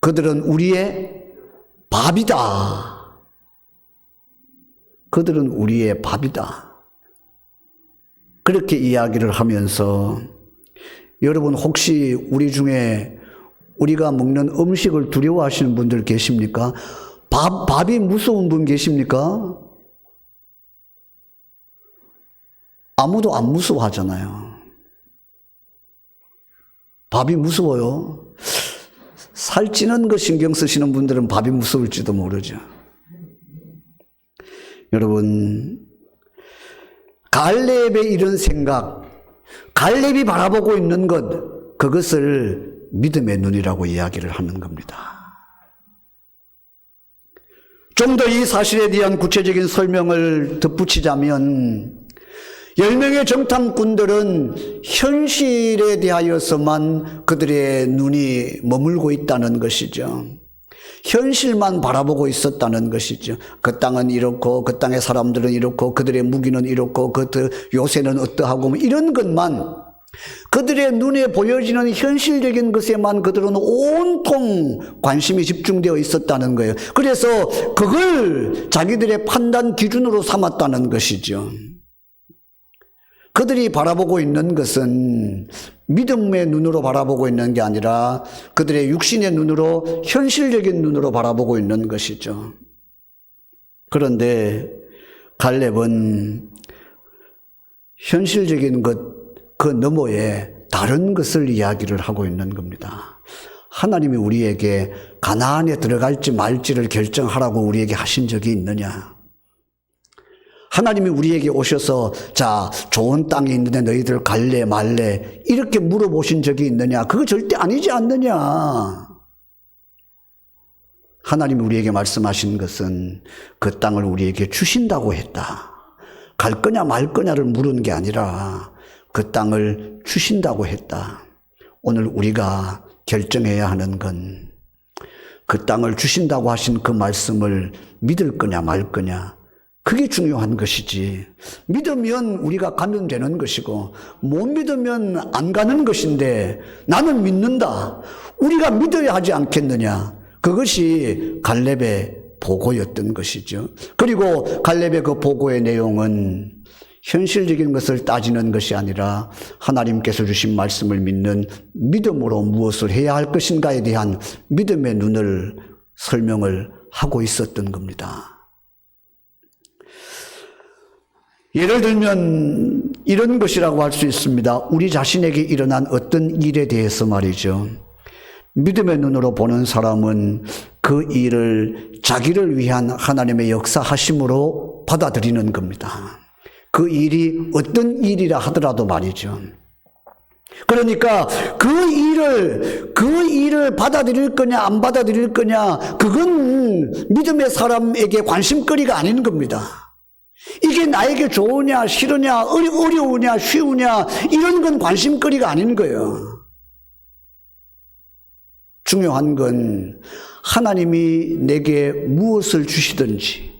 그들은 우리의 밥이다. 그들은 우리의 밥이다. 그렇게 이야기를 하면서 여러분 혹시 우리 중에 우리가 먹는 음식을 두려워하시는 분들 계십니까? 밥이 무서운 분 계십니까? 아무도 안 무서워하잖아요. 밥이 무서워요. 살찌는 거 신경 쓰시는 분들은 밥이 무서울지도 모르죠. 여러분, 갈렙의 이런 생각, 갈렙이 바라보고 있는 것, 그것을 믿음의 눈이라고 이야기를 하는 겁니다. 좀 더 이 사실에 대한 구체적인 설명을 덧붙이자면 10명의 정탐꾼들은 현실에 대하여서만 그들의 눈이 머물고 있다는 것이죠. 현실만 바라보고 있었다는 것이죠. 그 땅은 이렇고 그 땅의 사람들은 이렇고 그들의 무기는 이렇고 요새는 어떠하고 이런 것만 그들의 눈에 보여지는 현실적인 것에만 그들은 온통 관심이 집중되어 있었다는 거예요. 그래서 그걸 자기들의 판단 기준으로 삼았다는 것이죠. 그들이 바라보고 있는 것은 믿음의 눈으로 바라보고 있는 게 아니라 그들의 육신의 눈으로 현실적인 눈으로 바라보고 있는 것이죠. 그런데 갈렙은 현실적인 것 그 너머에 다른 것을 이야기를 하고 있는 겁니다. 하나님이 우리에게 가나안에 들어갈지 말지를 결정하라고 우리에게 하신 적이 있느냐? 하나님이 우리에게 오셔서 자, 좋은 땅이 있는데 너희들 갈래 말래 이렇게 물어보신 적이 있느냐? 그거 절대 아니지 않느냐? 하나님이 우리에게 말씀하신 것은 그 땅을 우리에게 주신다고 했다. 갈 거냐 말 거냐를 물은 게 아니라 그 땅을 주신다고 했다. 오늘 우리가 결정해야 하는 건 그 땅을 주신다고 하신 그 말씀을 믿을 거냐 말 거냐, 그게 중요한 것이지. 믿으면 우리가 가면 되는 것이고 못 믿으면 안 가는 것인데 나는 믿는다. 우리가 믿어야 하지 않겠느냐. 그것이 갈렙의 보고였던 것이죠. 그리고 갈렙의 그 보고의 내용은 현실적인 것을 따지는 것이 아니라 하나님께서 주신 말씀을 믿는 믿음으로 무엇을 해야 할 것인가에 대한 믿음의 눈을 설명을 하고 있었던 겁니다. 예를 들면 이런 것이라고 할 수 있습니다. 우리 자신에게 일어난 어떤 일에 대해서 말이죠. 믿음의 눈으로 보는 사람은 그 일을 자기를 위한 하나님의 역사하심으로 받아들이는 겁니다. 그 일이 어떤 일이라 하더라도 말이죠. 그러니까 그 일을 받아들일 거냐 안 받아들일 거냐, 그건 믿음의 사람에게 관심거리가 아닌 겁니다. 이게 나에게 좋으냐 싫으냐 어려우냐 쉬우냐 이런 건 관심거리가 아닌 거예요. 중요한 건 하나님이 내게 무엇을 주시든지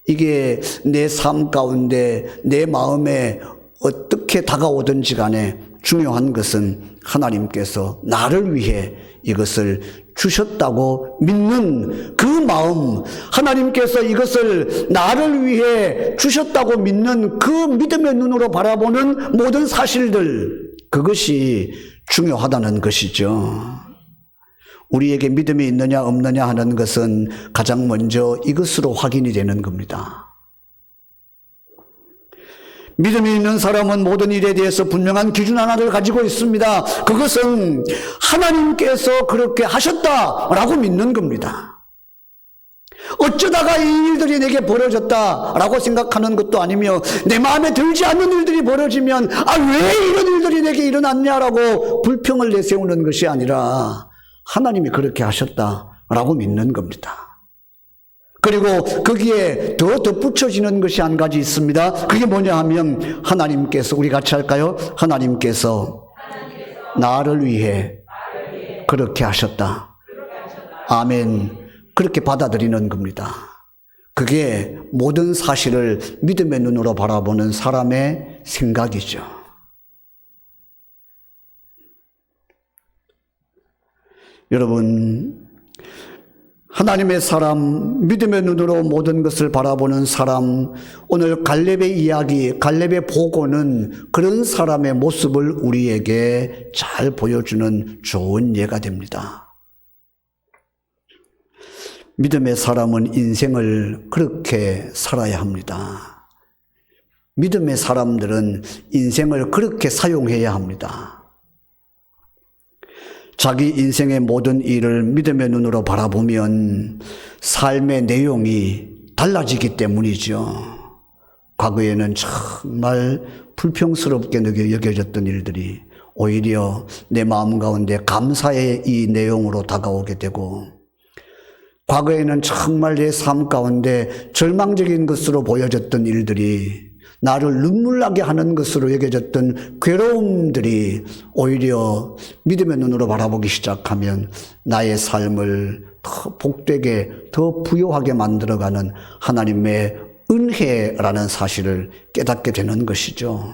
이게 내 삶 가운데 내 마음에 어떻게 다가오든지 간에 중요한 것은 하나님께서 나를 위해 이것을 주셨다고 믿는 그 마음, 하나님께서 이것을 나를 위해 주셨다고 믿는 그 믿음의 눈으로 바라보는 모든 사실들, 그것이 중요하다는 것이죠. 우리에게 믿음이 있느냐 없느냐 하는 것은 가장 먼저 이것으로 확인이 되는 겁니다. 믿음이 있는 사람은 모든 일에 대해서 분명한 기준 하나를 가지고 있습니다. 그것은 하나님께서 그렇게 하셨다라고 믿는 겁니다. 어쩌다가 이 일들이 내게 벌어졌다라고 생각하는 것도 아니며 내 마음에 들지 않는 일들이 벌어지면 왜 이런 일들이 내게 일어났냐라고 불평을 내세우는 것이 아니라 하나님이 그렇게 하셨다라고 믿는 겁니다. 그리고 거기에 더 덧붙여지는 것이 한 가지 있습니다. 그게 뭐냐 하면 하나님께서, 우리 같이 할까요? 하나님께서 나를 위해 그렇게 하셨다. 아멘. 그렇게 받아들이는 겁니다. 그게 모든 사실을 믿음의 눈으로 바라보는 사람의 생각이죠. 여러분, 하나님의 사람, 믿음의 눈으로 모든 것을 바라보는 사람, 오늘 갈렙의 이야기, 갈렙의 보고는 그런 사람의 모습을 우리에게 잘 보여주는 좋은 예가 됩니다. 믿음의 사람은 인생을 그렇게 살아야 합니다. 믿음의 사람들은 인생을 그렇게 사용해야 합니다. 자기 인생의 모든 일을 믿음의 눈으로 바라보면 삶의 내용이 달라지기 때문이죠. 과거에는 정말 불평스럽게 여겨졌던 일들이 오히려 내 마음 가운데 감사의 이 내용으로 다가오게 되고, 과거에는 정말 내 삶 가운데 절망적인 것으로 보여졌던 일들이 나를 눈물 나게 하는 것으로 여겨졌던 괴로움들이 오히려 믿음의 눈으로 바라보기 시작하면 나의 삶을 더 복되게, 더 부요하게 만들어가는 하나님의 은혜라는 사실을 깨닫게 되는 것이죠.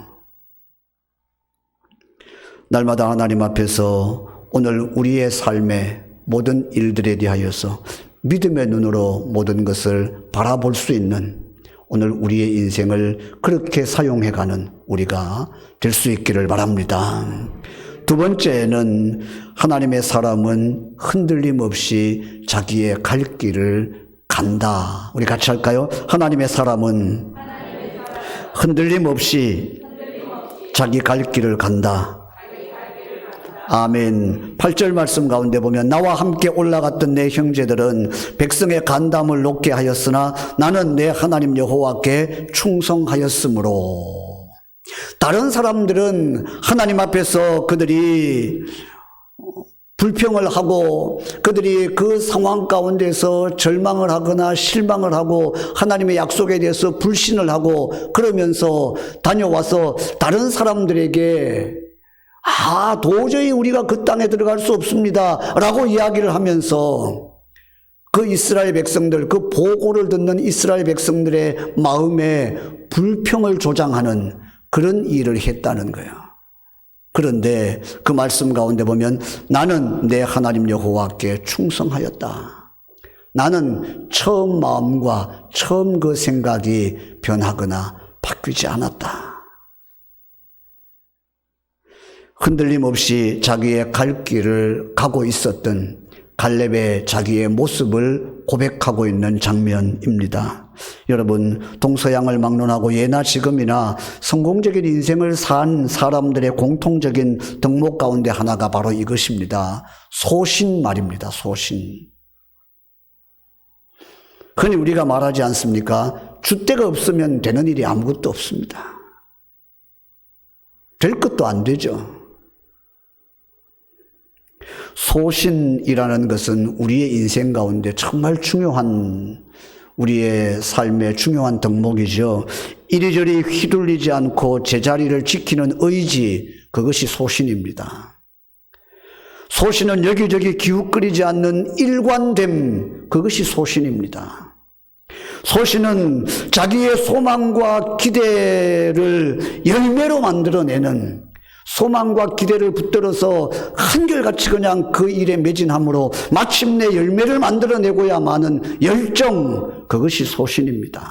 날마다 하나님 앞에서 오늘 우리의 삶의 모든 일들에 대하여서 믿음의 눈으로 모든 것을 바라볼 수 있는, 오늘 우리의 인생을 그렇게 사용해가는 우리가 될 수 있기를 바랍니다. 두 번째는 하나님의 사람은 흔들림 없이 자기의 갈 길을 간다. 우리 같이 할까요? 하나님의 사람은 흔들림 없이 자기 갈 길을 간다. 아멘. 8절 말씀 가운데 보면 나와 함께 올라갔던 내 형제들은 백성의 간담을 높게 하였으나 나는 내 하나님 여호와께 충성하였으므로. 다른 사람들은 하나님 앞에서 그들이 불평을 하고 그들이 그 상황 가운데서 절망을 하거나 실망을 하고 하나님의 약속에 대해서 불신을 하고 그러면서 다녀와서 다른 사람들에게 도저히 우리가 그 땅에 들어갈 수 없습니다 라고 이야기를 하면서 그 이스라엘 백성들, 그 보고를 듣는 이스라엘 백성들의 마음에 불평을 조장하는 그런 일을 했다는 거예요. 그런데 그 말씀 가운데 보면 나는 내 하나님 여호와께 충성하였다. 나는 처음 마음과 처음 그 생각이 변하거나 바뀌지 않았다. 흔들림 없이 자기의 갈 길을 가고 있었던 갈렙의 자기의 모습을 고백하고 있는 장면입니다. 여러분, 동서양을 막론하고 예나 지금이나 성공적인 인생을 산 사람들의 공통적인 덕목 가운데 하나가 바로 이것입니다. 소신 말입니다. 소신. 흔히 우리가 말하지 않습니까? 줏대가 없으면 되는 일이 아무것도 없습니다. 될 것도 안 되죠. 소신이라는 것은 우리의 인생 가운데 정말 중요한, 우리의 삶의 중요한 덕목이죠. 이리저리 휘둘리지 않고 제자리를 지키는 의지, 그것이 소신입니다. 소신은 여기저기 기웃거리지 않는 일관됨, 그것이 소신입니다. 소신은 자기의 소망과 기대를 열매로 만들어내는, 소망과 기대를 붙들어서 한결같이 그냥 그 일에 매진함으로 마침내 열매를 만들어내고야마는 열정, 그것이 소신입니다.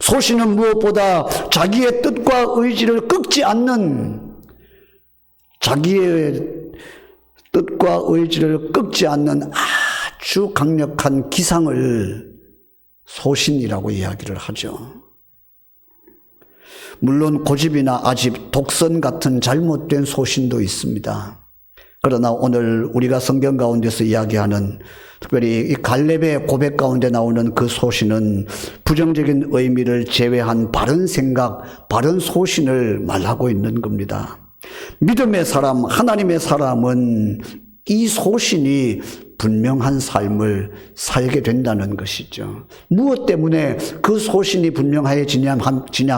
소신은 무엇보다 자기의 뜻과 의지를 꺾지 않는, 자기의 뜻과 의지를 꺾지 않는 아주 강력한 기상을 소신이라고 이야기를 하죠. 물론 고집이나 아집, 독선 같은 잘못된 소신도 있습니다. 그러나 오늘 우리가 성경 가운데서 이야기하는, 특별히 이 갈렙의 고백 가운데 나오는 그 소신은 부정적인 의미를 제외한 바른 생각, 바른 소신을 말하고 있는 겁니다. 믿음의 사람, 하나님의 사람은 이 소신이 분명한 삶을 살게 된다는 것이죠. 무엇 때문에 그 소신이 분명해지냐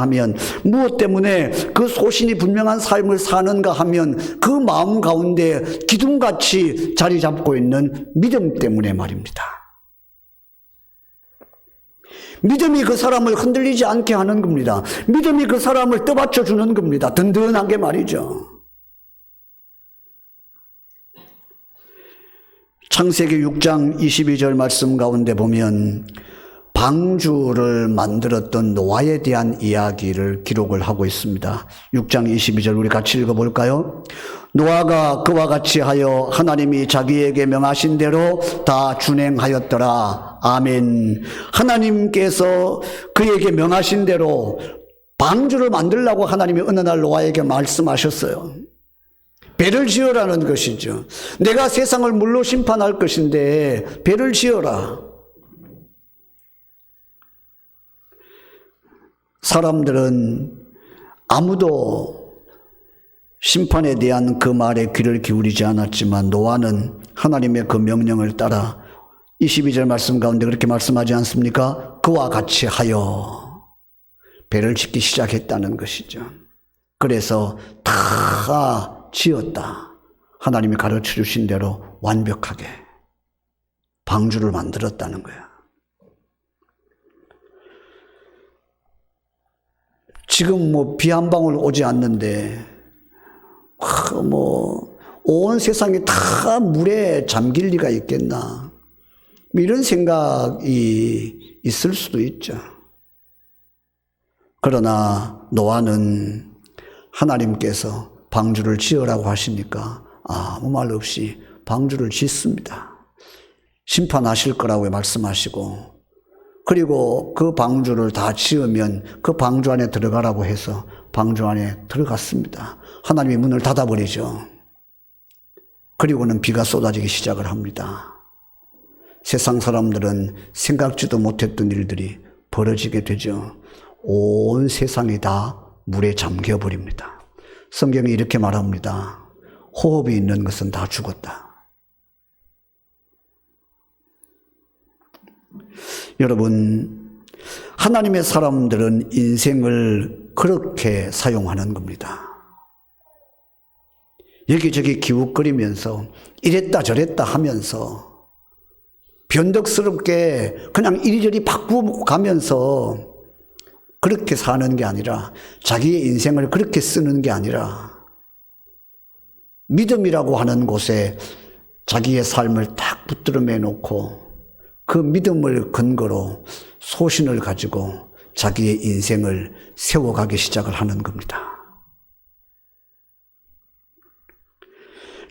하면, 무엇 때문에 그 소신이 분명한 삶을 사는가 하면 그 마음 가운데 기둥같이 자리 잡고 있는 믿음 때문에 말입니다. 믿음이 그 사람을 흔들리지 않게 하는 겁니다. 믿음이 그 사람을 떠받쳐 주는 겁니다. 든든하게 말이죠. 창세기 6장 22절 말씀 가운데 보면 방주를 만들었던 노아에 대한 이야기를 기록을 하고 있습니다. 6장 22절 우리 같이 읽어볼까요? 노아가 그와 같이 하여 하나님이 자기에게 명하신 대로 다 준행하였더라. 아멘. 하나님께서 그에게 명하신 대로 방주를 만들라고 하나님이 어느 날 노아에게 말씀하셨어요. 배를 지으라는 것이죠. 내가 세상을 물로 심판할 것인데 배를 지어라. 사람들은 아무도 심판에 대한 그 말에 귀를 기울이지 않았지만 노아는 하나님의 그 명령을 따라 22절 말씀 가운데 그렇게 말씀하지 않습니까? 그와 같이 하여. 배를 짓기 시작했다는 것이죠. 그래서 다 지었다. 하나님이 가르쳐 주신 대로 완벽하게 방주를 만들었다는 거야. 지금 비 한 방울 오지 않는데 온 세상이 다 물에 잠길 리가 있겠나, 이런 생각이 있을 수도 있죠. 그러나 노아는 하나님께서 방주를 지으라고 하시니까 아무 말 없이 방주를 짓습니다. 심판하실 거라고 말씀하시고, 그리고 그 방주를 다 지으면 그 방주 안에 들어가라고 해서 방주 안에 들어갔습니다. 하나님이 문을 닫아버리죠. 그리고는 비가 쏟아지기 시작을 합니다. 세상 사람들은 생각지도 못했던 일들이 벌어지게 되죠. 온 세상이 다 물에 잠겨버립니다. 성경이 이렇게 말합니다. 호흡이 있는 것은 다 죽었다. 여러분, 하나님의 사람들은 인생을 그렇게 사용하는 겁니다. 여기저기 기웃거리면서 이랬다 저랬다 하면서 변덕스럽게 그냥 이리저리 바꾸고 가면서 그렇게 사는 게 아니라, 자기의 인생을 그렇게 쓰는 게 아니라, 믿음이라고 하는 곳에 자기의 삶을 딱 붙들어 매놓고 그 믿음을 근거로 소신을 가지고 자기의 인생을 세워가기 시작을 하는 겁니다.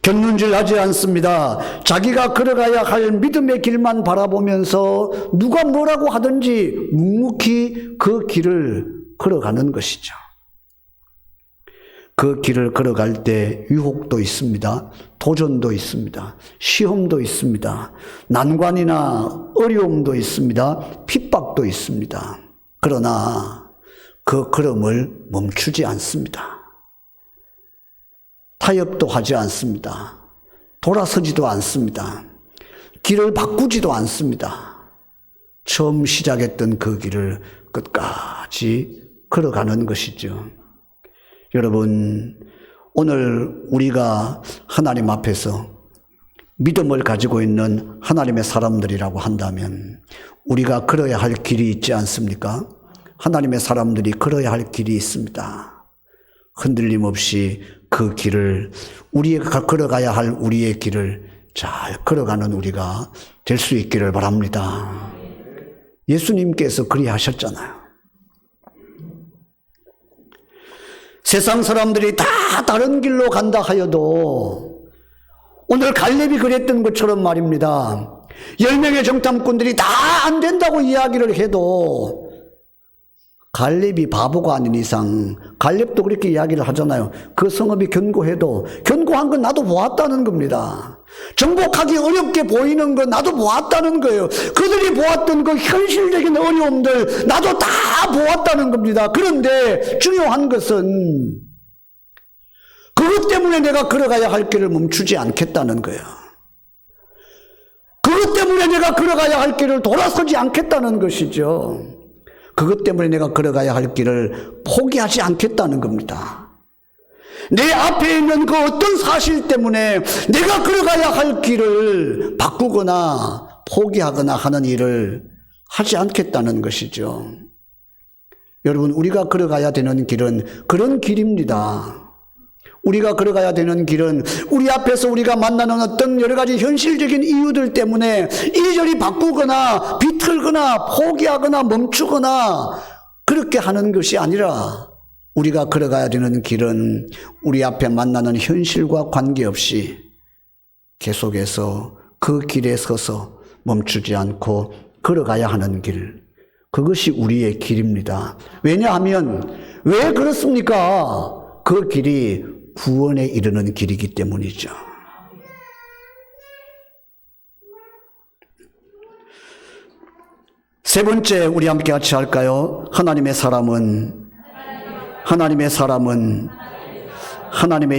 견눈질 하지 않습니다. 자기가 걸어가야 할 믿음의 길만 바라보면서 누가 뭐라고 하든지 묵묵히 그 길을 걸어가는 것이죠. 그 길을 걸어갈 때 유혹도 있습니다. 도전도 있습니다. 시험도 있습니다. 난관이나 어려움도 있습니다. 핍박도 있습니다. 그러나 그 걸음을 멈추지 않습니다. 타협도 하지 않습니다. 돌아서지도 않습니다. 길을 바꾸지도 않습니다. 처음 시작했던 그 길을 끝까지 걸어가는 것이죠. 여러분, 오늘 우리가 하나님 앞에서 믿음을 가지고 있는 하나님의 사람들이라고 한다면 우리가 걸어야 할 길이 있지 않습니까? 하나님의 사람들이 걸어야 할 길이 있습니다. 흔들림 없이 그 길을, 우리가 걸어가야 할 우리의 길을 잘 걸어가는 우리가 될 수 있기를 바랍니다. 예수님께서 그리하셨잖아요. 세상 사람들이 다 다른 길로 간다 하여도 오늘 갈렙이 그랬던 것처럼 말입니다. 10명의 정탐꾼들이 다 안 된다고 이야기를 해도 갈렙이 바보가 아닌 이상, 갈렙도 그렇게 이야기를 하잖아요. 그 성읍이 견고해도 견고한 건 나도 보았다는 겁니다. 정복하기 어렵게 보이는 건 나도 보았다는 거예요. 그들이 보았던 그 현실적인 어려움들 나도 다 보았다는 겁니다. 그런데 중요한 것은 그것 때문에 내가 걸어가야 할 길을 멈추지 않겠다는 거예요. 그것 때문에 내가 걸어가야 할 길을 돌아서지 않겠다는 것이죠. 그것 때문에 내가 걸어가야 할 길을 포기하지 않겠다는 겁니다. 내 앞에 있는 그 어떤 사실 때문에 내가 걸어가야 할 길을 바꾸거나 포기하거나 하는 일을 하지 않겠다는 것이죠. 여러분, 우리가 걸어가야 되는 길은 그런 길입니다. 우리가 걸어가야 되는 길은 우리 앞에서 우리가 만나는 어떤 여러 가지 현실적인 이유들 때문에 이리저리 바꾸거나 비틀거나 포기하거나 멈추거나 그렇게 하는 것이 아니라, 우리가 걸어가야 되는 길은 우리 앞에 만나는 현실과 관계없이 계속해서 그 길에 서서 멈추지 않고 걸어가야 하는 길, 그것이 우리의 길입니다. 왜냐하면, 왜 그렇습니까? 그 길이 구원에 이르는 길이기 때문이죠. 세 번째, 우리 함께 같이 할까요? 하나님의 사람은 하나님의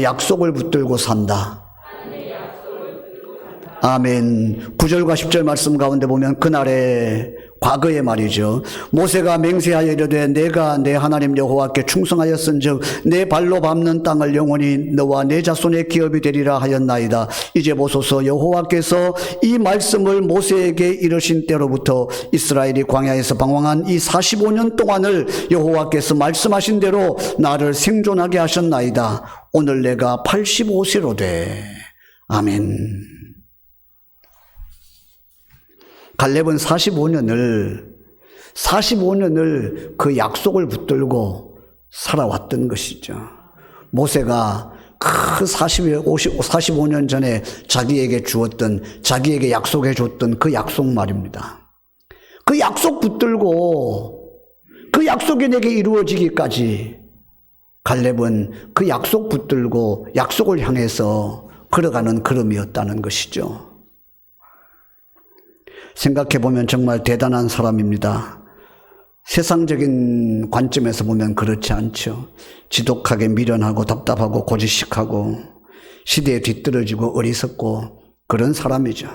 약속을 붙들고 산다. 아멘. 9절과 10절 말씀 가운데 보면, 그날에 과거에 말이죠. 모세가 맹세하여 이르되 내가 내 하나님 여호와께 충성하였은즉 내 발로 밟는 땅을 영원히 너와 내 자손의 기업이 되리라 하였나이다. 이제 보소서 여호와께서 이 말씀을 모세에게 이르신 때로부터 이스라엘이 광야에서 방황한 이 45년 동안을 여호와께서 말씀하신 대로 나를 생존하게 하셨나이다. 오늘 내가 85세로 돼. 아멘. 갈렙은 45년을 그 약속을 붙들고 살아왔던 것이죠. 모세가 그 45년 전에 자기에게 약속해 줬던 그 약속 말입니다. 그 약속 붙들고 그 약속이 내게 이루어지기까지 갈렙은 그 약속 붙들고 약속을 향해서 걸어가는 걸음이었다는 것이죠. 생각해보면 정말 대단한 사람입니다. 세상적인 관점에서 보면 그렇지 않죠. 지독하게 미련하고 답답하고 고지식하고 시대에 뒤떨어지고 어리석고 그런 사람이죠.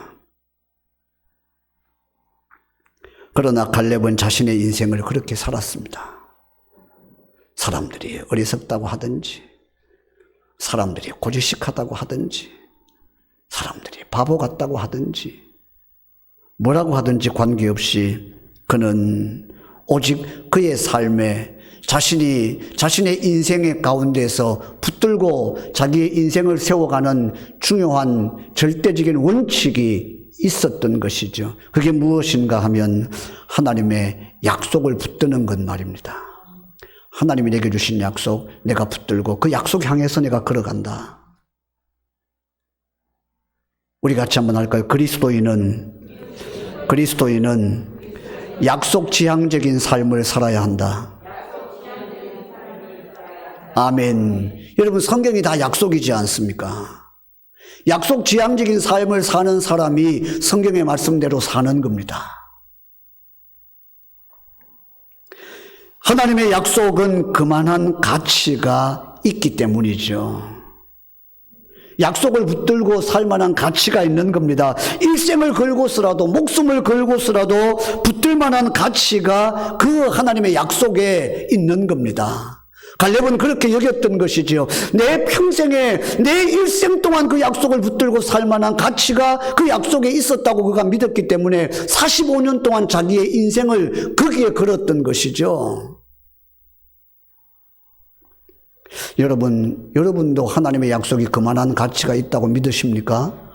그러나 갈렙은 자신의 인생을 그렇게 살았습니다. 사람들이 어리석다고 하든지 사람들이 고지식하다고 하든지 사람들이 바보 같다고 하든지 뭐라고 하든지 관계없이 그는 오직 그의 삶에 자신의 인생의 가운데서 붙들고 자기의 인생을 세워가는 중요한 절대적인 원칙이 있었던 것이죠. 그게 무엇인가 하면 하나님의 약속을 붙드는 것 말입니다. 하나님이 내게 주신 약속 내가 붙들고 그 약속 향해서 내가 걸어간다. 우리 같이 한번 할까요? 그리스도인은 약속 지향적인 삶을 살아야 한다. 아멘. 여러분 성경이 다 약속이지 않습니까? 약속 지향적인 삶을 사는 사람이 성경의 말씀대로 사는 겁니다. 하나님의 약속은 그만한 가치가 있기 때문이죠. 약속을 붙들고 살 만한 가치가 있는 겁니다. 일생을 걸고서라도 목숨을 걸고서라도 붙들 만한 가치가 그 하나님의 약속에 있는 겁니다. 갈렙은 그렇게 여겼던 것이지요. 내 평생에 내 일생 동안 그 약속을 붙들고 살 만한 가치가 그 약속에 있었다고 그가 믿었기 때문에 45년 동안 자기의 인생을 거기에 걸었던 것이죠. 여러분도 하나님의 약속이 그만한 가치가 있다고 믿으십니까?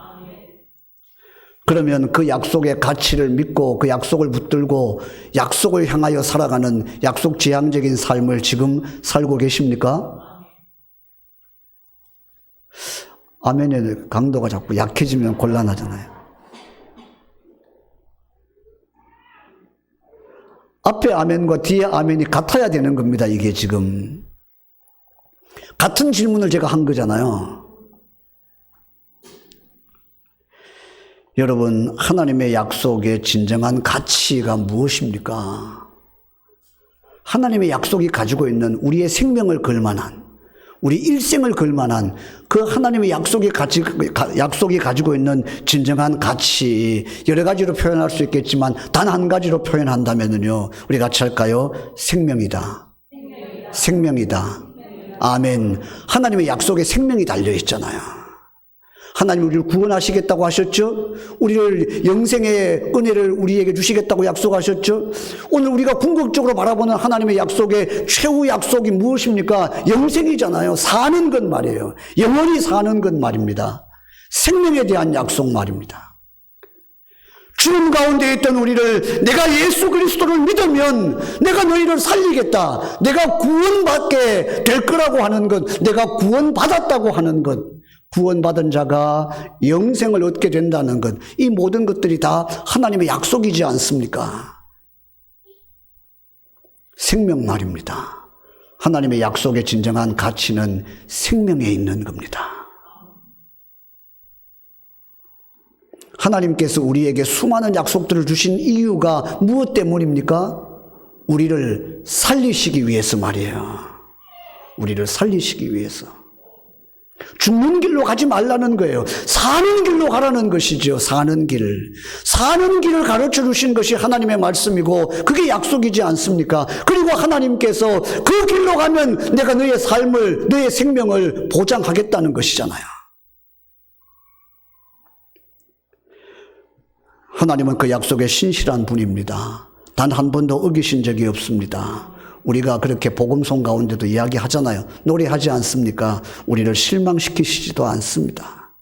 그러면 그 약속의 가치를 믿고 그 약속을 붙들고 약속을 향하여 살아가는 약속 지향적인 삶을 지금 살고 계십니까? 아멘의 강도가 자꾸 약해지면 곤란하잖아요. 앞에 아멘과 뒤에 아멘이 같아야 되는 겁니다. 이게 지금 같은 질문을 제가 한 거잖아요. 여러분, 하나님의 약속의 진정한 가치가 무엇입니까? 하나님의 약속이 가지고 있는 우리의 생명을 걸만한, 우리 일생을 걸만한 그 하나님의 약속이 가지고 있는 진정한 가치, 여러 가지로 표현할 수 있겠지만 단 한 가지로 표현한다면요, 우리 같이 할까요? 생명이다. 생명이다. 아멘. 하나님의 약속에 생명이 달려 있잖아요. 하나님 우리를 구원하시겠다고 하셨죠? 우리를 영생의 은혜를 우리에게 주시겠다고 약속하셨죠? 오늘 우리가 궁극적으로 바라보는 하나님의 약속의 최후 약속이 무엇입니까? 영생이잖아요. 사는 것 말이에요. 영원히 사는 것 말입니다. 생명에 대한 약속 말입니다. 죽음 가운데 있던 우리를 내가 예수 그리스도를 믿으면 내가 너희를 살리겠다. 내가 구원받게 될 거라고 하는 것, 내가 구원받았다고 하는 것, 구원받은 자가 영생을 얻게 된다는 것, 이 모든 것들이 다 하나님의 약속이지 않습니까? 생명 말입니다. 하나님의 약속의 진정한 가치는 생명에 있는 겁니다. 하나님께서 우리에게 수많은 약속들을 주신 이유가 무엇 때문입니까? 우리를 살리시기 위해서 말이에요. 우리를 살리시기 위해서. 죽는 길로 가지 말라는 거예요. 사는 길로 가라는 것이죠. 사는 길. 사는 길을 가르쳐 주신 것이 하나님의 말씀이고 그게 약속이지 않습니까? 그리고 하나님께서 그 길로 가면 내가 너의 삶을, 너의 생명을 보장하겠다는 것이잖아요. 하나님은 그 약속에 신실한 분입니다. 단 한 번도 어기신 적이 없습니다. 우리가 그렇게 복음송 가운데도 이야기하잖아요. 노래하지 않습니까? 우리를 실망시키시지도 않습니다.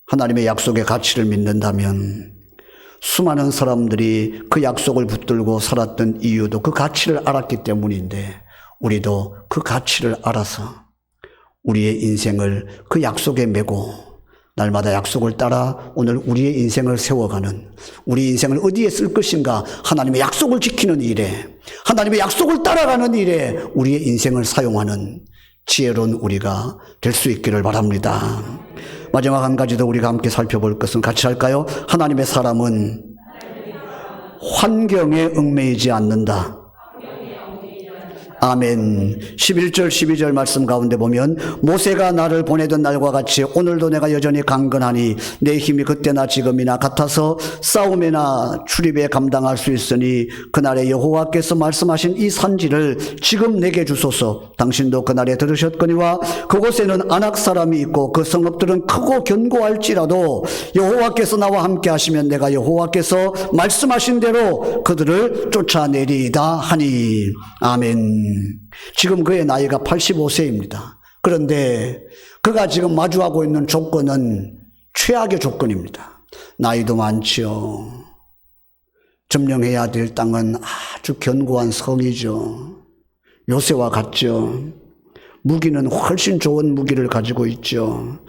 하나님의 약속의 가치를 믿는다면 수많은 사람들이 그 약속을 붙들고 살았던 이유도 그 가치를 알았기 때문인데 우리도 그 가치를 알아서 우리의 인생을 그 약속에 메고 날마다 약속을 따라 오늘 우리의 인생을 세워가는, 우리 인생을 어디에 쓸 것인가, 하나님의 약속을 지키는 일에, 하나님의 약속을 따라가는 일에 우리의 인생을 사용하는 지혜로운 우리가 될 수 있기를 바랍니다. 마지막 한 가지 더 우리가 함께 살펴볼 것은 같이 할까요? 하나님의 사람은 환경에 얽매이지 않는다. 아멘. 11절 12절 말씀 가운데 보면 모세가 나를 보내던 날과 같이 오늘도 내가 여전히 강건하니 내 힘이 그때나 지금이나 같아서 싸움에나 출입에 감당할 수 있으니 그날에 여호와께서 말씀하신 이 산지를 지금 내게 주소서. 당신도 그날에 들으셨거니와 그곳에는 아낙 사람이 있고 그 성읍들은 크고 견고할지라도 여호와께서 나와 함께 하시면 내가 여호와께서 말씀하신 대로 그들을 쫓아내리이다 하니. 아멘. 지금 그의 나이가 85세입니다. 그런데 그가 지금 마주하고 있는 조건은 최악의 조건입니다. 나이도 많지요. 점령해야 될 땅은 아주 견고한 성이죠. 요새와 같죠. 무기는 훨씬 좋은 무기를 가지고 있죠.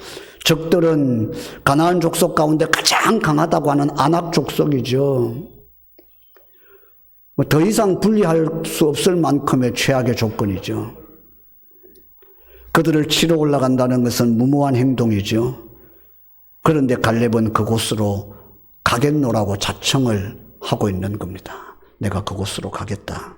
적들은 가나안 족속 가운데 가장 강하다고 하는 아낙 족속이죠. 더 이상 분리할 수 없을 만큼의 최악의 조건이죠. 그들을 치러 올라간다는 것은 무모한 행동이죠. 그런데 갈렙은 그곳으로 가겠노라고 자청을 하고 있는 겁니다. 내가 그곳으로 가겠다.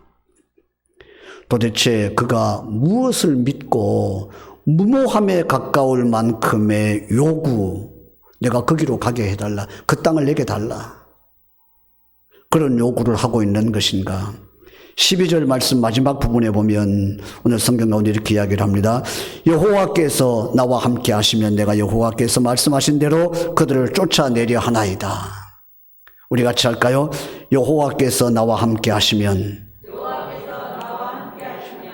도대체 그가 무엇을 믿고 무모함에 가까울 만큼의 요구, 내가 거기로 가게 해달라, 그 땅을 내게 달라, 그런 요구를 하고 있는 것인가? 12절 말씀 마지막 부분에 보면 오늘 성경 가운데 이렇게 이야기를 합니다. 여호와께서 나와 함께 하시면 내가 여호와께서 말씀하신 대로 그들을 쫓아내려 하나이다. 우리 같이 할까요? 여호와께서 나와 함께 하시면.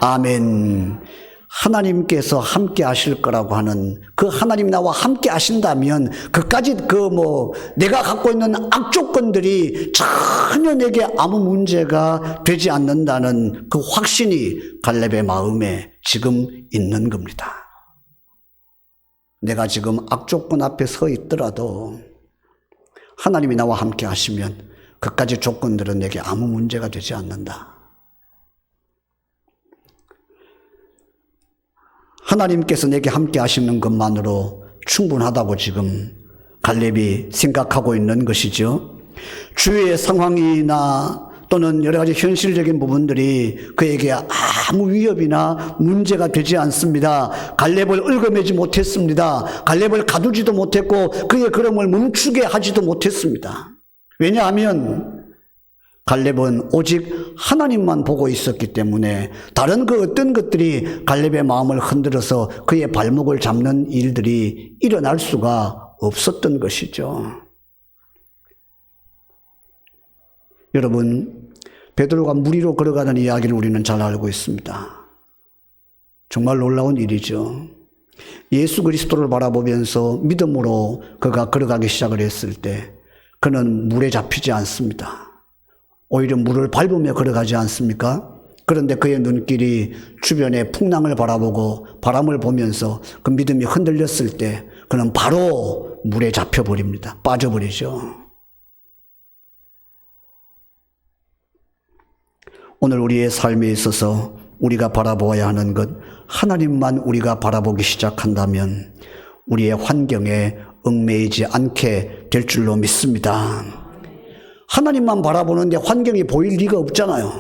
아멘. 하나님께서 함께 하실 거라고 하는 그 하나님 나와 함께 하신다면 그까지 내가 갖고 있는 악조건들이 전혀 내게 아무 문제가 되지 않는다는 그 확신이 갈렙의 마음에 지금 있는 겁니다. 내가 지금 악조건 앞에 서 있더라도 하나님이 나와 함께 하시면 그까지 조건들은 내게 아무 문제가 되지 않는다. 하나님께서 내게 함께 하시는 것만으로 충분하다고 지금 갈렙이 생각하고 있는 것이죠. 주위의 상황이나 또는 여러 가지 현실적인 부분들이 그에게 아무 위협이나 문제가 되지 않습니다. 갈렙을 얽어매지 못했습니다. 갈렙을 가두지도 못했고 그의 걸음을 멈추게 하지도 못했습니다. 왜냐하면 갈렙은 오직 하나님만 보고 있었기 때문에 다른 그 어떤 것들이 갈렙의 마음을 흔들어서 그의 발목을 잡는 일들이 일어날 수가 없었던 것이죠. 여러분, 베드로가 물 위로 걸어가는 이야기를 우리는 잘 알고 있습니다. 정말 놀라운 일이죠. 예수 그리스도를 바라보면서 믿음으로 그가 걸어가기 시작을 했을 때 그는 물에 잡히지 않습니다. 오히려 물을 밟으며 걸어가지 않습니까? 그런데 그의 눈길이 주변의 풍랑을 바라보고 바람을 보면서 그 믿음이 흔들렸을 때 그는 바로 물에 잡혀버립니다. 빠져버리죠. 오늘 우리의 삶에 있어서 우리가 바라보아야 하는 것, 하나님만 우리가 바라보기 시작한다면 우리의 환경에 얽매이지 않게 될 줄로 믿습니다. 하나님만 바라보는데 환경이 보일 리가 없잖아요.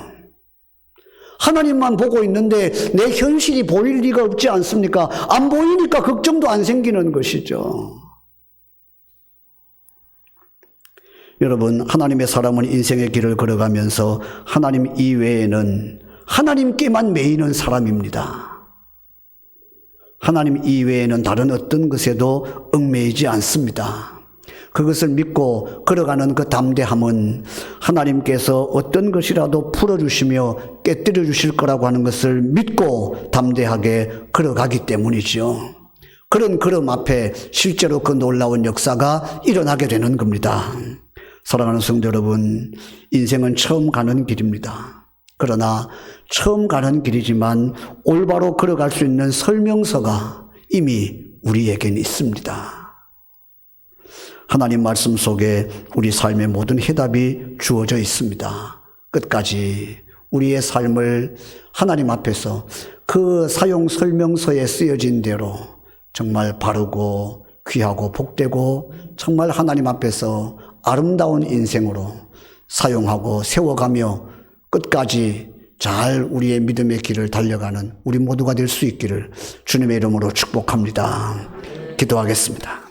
하나님만 보고 있는데 내 현실이 보일 리가 없지 않습니까? 안 보이니까 걱정도 안 생기는 것이죠. 여러분, 하나님의 사람은 인생의 길을 걸어가면서 하나님 이외에는 하나님께만 매이는 사람입니다. 하나님 이외에는 다른 어떤 것에도 얽매이지 않습니다. 그것을 믿고 걸어가는 그 담대함은 하나님께서 어떤 것이라도 풀어주시며 깨뜨려 주실 거라고 하는 것을 믿고 담대하게 걸어가기 때문이죠. 그런 걸음 앞에 실제로 그 놀라운 역사가 일어나게 되는 겁니다. 사랑하는 성도 여러분, 인생은 처음 가는 길입니다. 그러나 처음 가는 길이지만 올바로 걸어갈 수 있는 설명서가 이미 우리에겐 있습니다. 하나님 말씀 속에 우리 삶의 모든 해답이 주어져 있습니다. 끝까지 우리의 삶을 하나님 앞에서 그 사용 설명서에 쓰여진 대로 정말 바르고 귀하고 복되고 정말 하나님 앞에서 아름다운 인생으로 사용하고 세워가며 끝까지 잘 우리의 믿음의 길을 달려가는 우리 모두가 될 수 있기를 주님의 이름으로 축복합니다. 기도하겠습니다.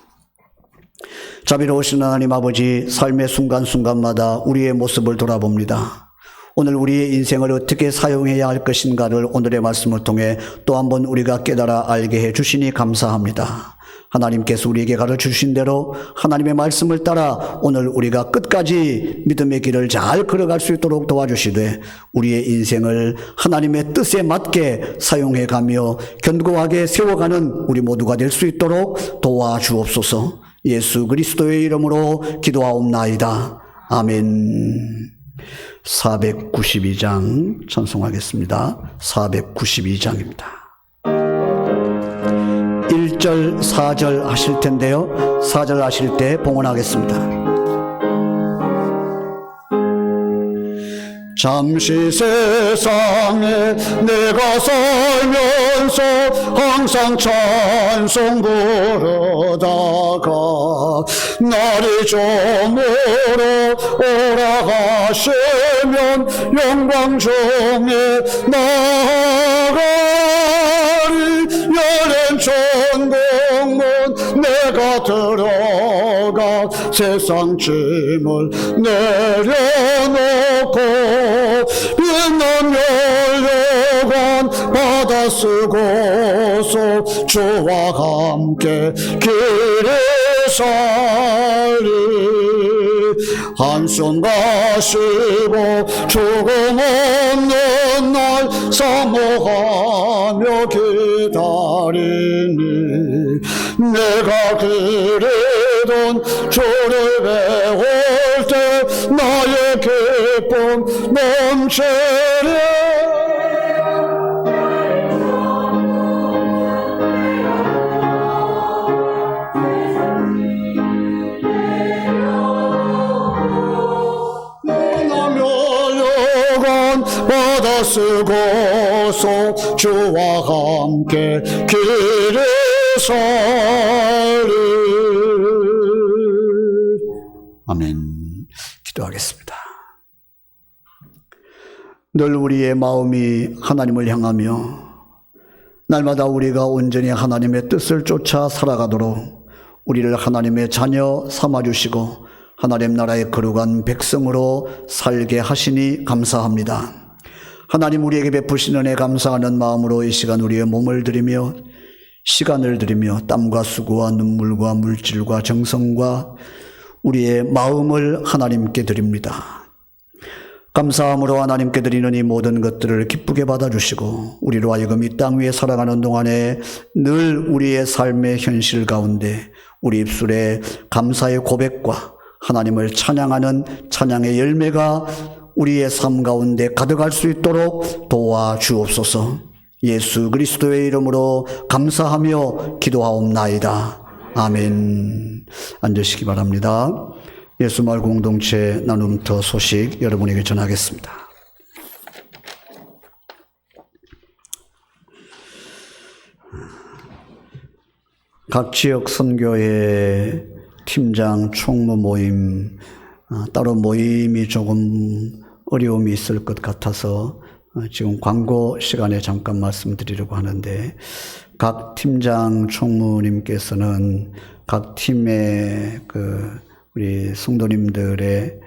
자비로우신 하나님 아버지, 삶의 순간순간마다 우리의 모습을 돌아봅니다. 오늘 우리의 인생을 어떻게 사용해야 할 것인가를 오늘의 말씀을 통해 또 한 번 우리가 깨달아 알게 해 주시니 감사합니다. 하나님께서 우리에게 가르쳐 주신 대로 하나님의 말씀을 따라 오늘 우리가 끝까지 믿음의 길을 잘 걸어갈 수 있도록 도와주시되 우리의 인생을 하나님의 뜻에 맞게 사용해가며 견고하게 세워가는 우리 모두가 될 수 있도록 도와주옵소서. 예수 그리스도의 이름으로 기도하옵나이다. 아멘. 492장 찬송하겠습니다. 492장입니다. 1절, 4절 하실 텐데요. 4절 하실 때 봉헌하겠습니다. 잠시 세상에 내가 살면서 항상 찬송 부르다가 날이 저물어 오라가시면 영광 중에 나가리 열린 천국문 내가 들어가 세상 짐을 내려놓고 빛난 열려간 바다 쓰고서 주와 함께 길을 살리 한숨 가시고 죽음 없는 날 사모하며 기다리니 내가 그리던 주를 배울 때 나의 기쁨 넘치리 바다 쓰고서 주와 함께 길을 살리. 아멘. 기도하겠습니다. 늘 우리의 마음이 하나님을 향하며 날마다 우리가 온전히 하나님의 뜻을 쫓아 살아가도록 우리를 하나님의 자녀 삼아주시고 하나님 나라에 거룩한 백성으로 살게 하시니 감사합니다. 하나님 우리에게 베푸신 은혜 감사하는 마음으로 이 시간 우리의 몸을 드리며 시간을 드리며 땀과 수고와 눈물과 물질과 정성과 우리의 마음을 하나님께 드립니다. 감사함으로 하나님께 드리는 이 모든 것들을 기쁘게 받아주시고 우리로 하여금 이 땅 위에 살아가는 동안에 늘 우리의 삶의 현실 가운데 우리 입술에 감사의 고백과 하나님을 찬양하는 찬양의 열매가 우리의 삶 가운데 가득할 수 있도록 도와주옵소서. 예수 그리스도의 이름으로 감사하며 기도하옵나이다. 아멘. 앉으시기 바랍니다. 예수마을 공동체 나눔터 소식 여러분에게 전하겠습니다. 각 지역 선교회 팀장 총무 모임 따로 모임이 조금 어려움이 있을 것 같아서 지금 광고 시간에 잠깐 말씀드리려고 하는데, 각 팀장 총무님께서는 각 팀의 우리 성도님들의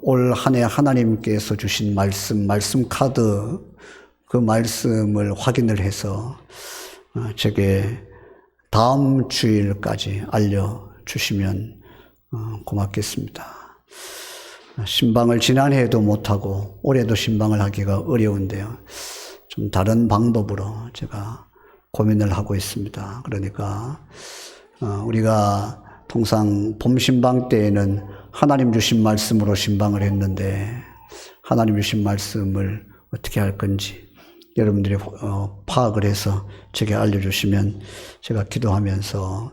올 한 해 하나님께서 주신 말씀 카드, 그 말씀을 확인을 해서 제게 다음 주일까지 알려주시면 고맙겠습니다. 신방을 지난해에도 못하고 올해도 신방을 하기가 어려운데요. 좀 다른 방법으로 제가 고민을 하고 있습니다. 그러니까 우리가 통상 봄 신방 때에는 하나님 주신 말씀으로 신방을 했는데, 하나님 주신 말씀을 어떻게 할 건지 여러분들이 파악을 해서 제게 알려주시면 제가 기도하면서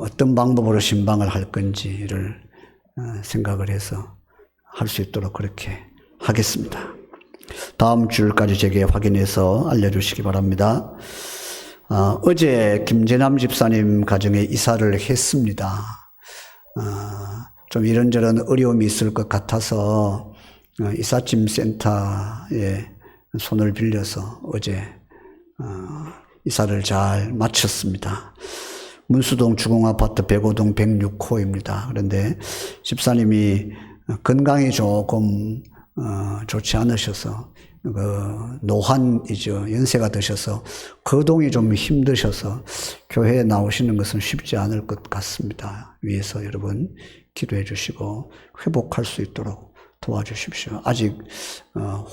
어떤 방법으로 신방을 할 건지를 생각을 해서 할 수 있도록 그렇게 하겠습니다. 다음 주일까지 제게 확인해서 알려주시기 바랍니다. 어제 김재남 집사님 가정에 이사를 했습니다. 좀 이런저런 어려움이 있을 것 같아서 이삿짐 센터에 손을 빌려서 어제 이사를 잘 마쳤습니다. 문수동 주공아파트 105동 106호입니다. 그런데 집사님이 건강이 조금 좋지 않으셔서, 노환이죠. 연세가 드셔서 거동이 좀 힘드셔서 교회에 나오시는 것은 쉽지 않을 것 같습니다. 위에서 여러분 기도해 주시고 회복할 수 있도록 도와주십시오. 아직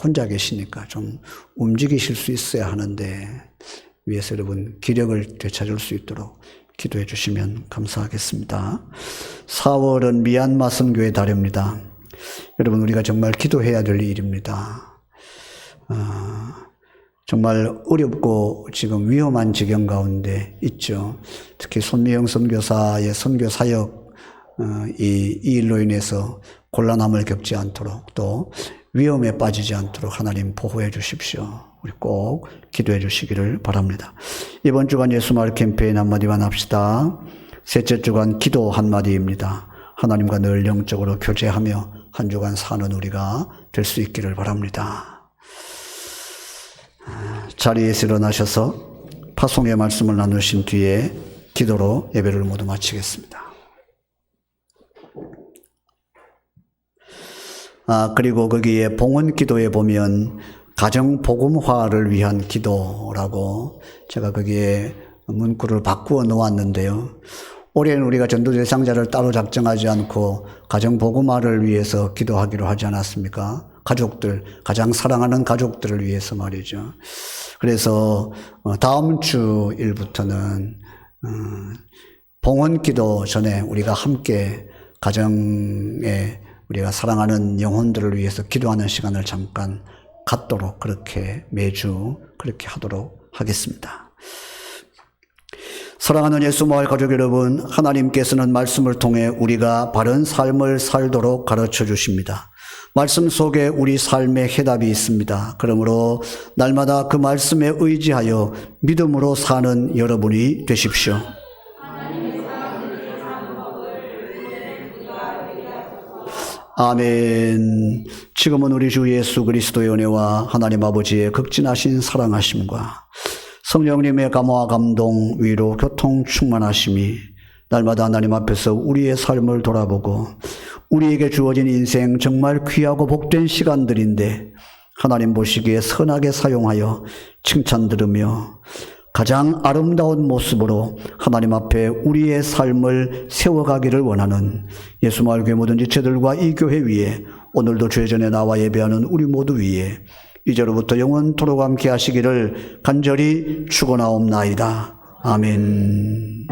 혼자 계시니까 좀 움직이실 수 있어야 하는데, 위에서 여러분 기력을 되찾을 수 있도록 기도해 주시면 감사하겠습니다. 4월은 미얀마 선교의 달입니다. 여러분, 우리가 정말 기도해야 될 일입니다. 정말 어렵고 지금 위험한 지경 가운데 있죠. 특히 손미영 선교사의 선교 사역, 이 일로 인해서 곤란함을 겪지 않도록, 또 위험에 빠지지 않도록 하나님 보호해 주십시오. 우리 꼭 기도해 주시기를 바랍니다. 이번 주간 예수마을 캠페인 한마디만 합시다. 셋째 주간 기도 한마디입니다. 하나님과 늘 영적으로 교제하며 한 주간 사는 우리가 될 수 있기를 바랍니다. 자리에서 일어나셔서 파송의 말씀을 나누신 뒤에 기도로 예배를 모두 마치겠습니다. 그리고 거기에 봉헌 기도에 보면 가정 복음화를 위한 기도라고 제가 거기에 문구를 바꾸어 놓았는데요. 올해는 우리가 전도 대상자를 따로 작정하지 않고 가정 복음화를 위해서 기도하기로 하지 않았습니까? 가족들, 가장 사랑하는 가족들을 위해서 말이죠. 그래서 다음 주 일부터는 봉헌 기도 전에 우리가 함께 가정에 우리가 사랑하는 영혼들을 위해서 기도하는 시간을 잠깐 갖도록, 그렇게 매주 그렇게 하도록 하겠습니다. 사랑하는 예수마을 가족 여러분, 하나님께서는 말씀을 통해 우리가 바른 삶을 살도록 가르쳐 주십니다. 말씀 속에 우리 삶의 해답이 있습니다. 그러므로 날마다 그 말씀에 의지하여 믿음으로 사는 여러분이 되십시오. 아멘. 지금은 우리 주 예수 그리스도의 은혜와 하나님 아버지의 극진하신 사랑하심과 성령님의 감화와 감동, 위로, 교통 충만하심이 날마다 하나님 앞에서 우리의 삶을 돌아보고 우리에게 주어진 인생 정말 귀하고 복된 시간들인데 하나님 보시기에 선하게 사용하여 칭찬 들으며 가장 아름다운 모습으로 하나님 앞에 우리의 삶을 세워가기를 원하는 예수마을 교회 모든 지체들과 이 교회 위에 오늘도 주의 전에 나와 예배하는 우리 모두 위에 이제로부터 영원토록 함께 하시기를 간절히 축원하옵나이다. 아멘.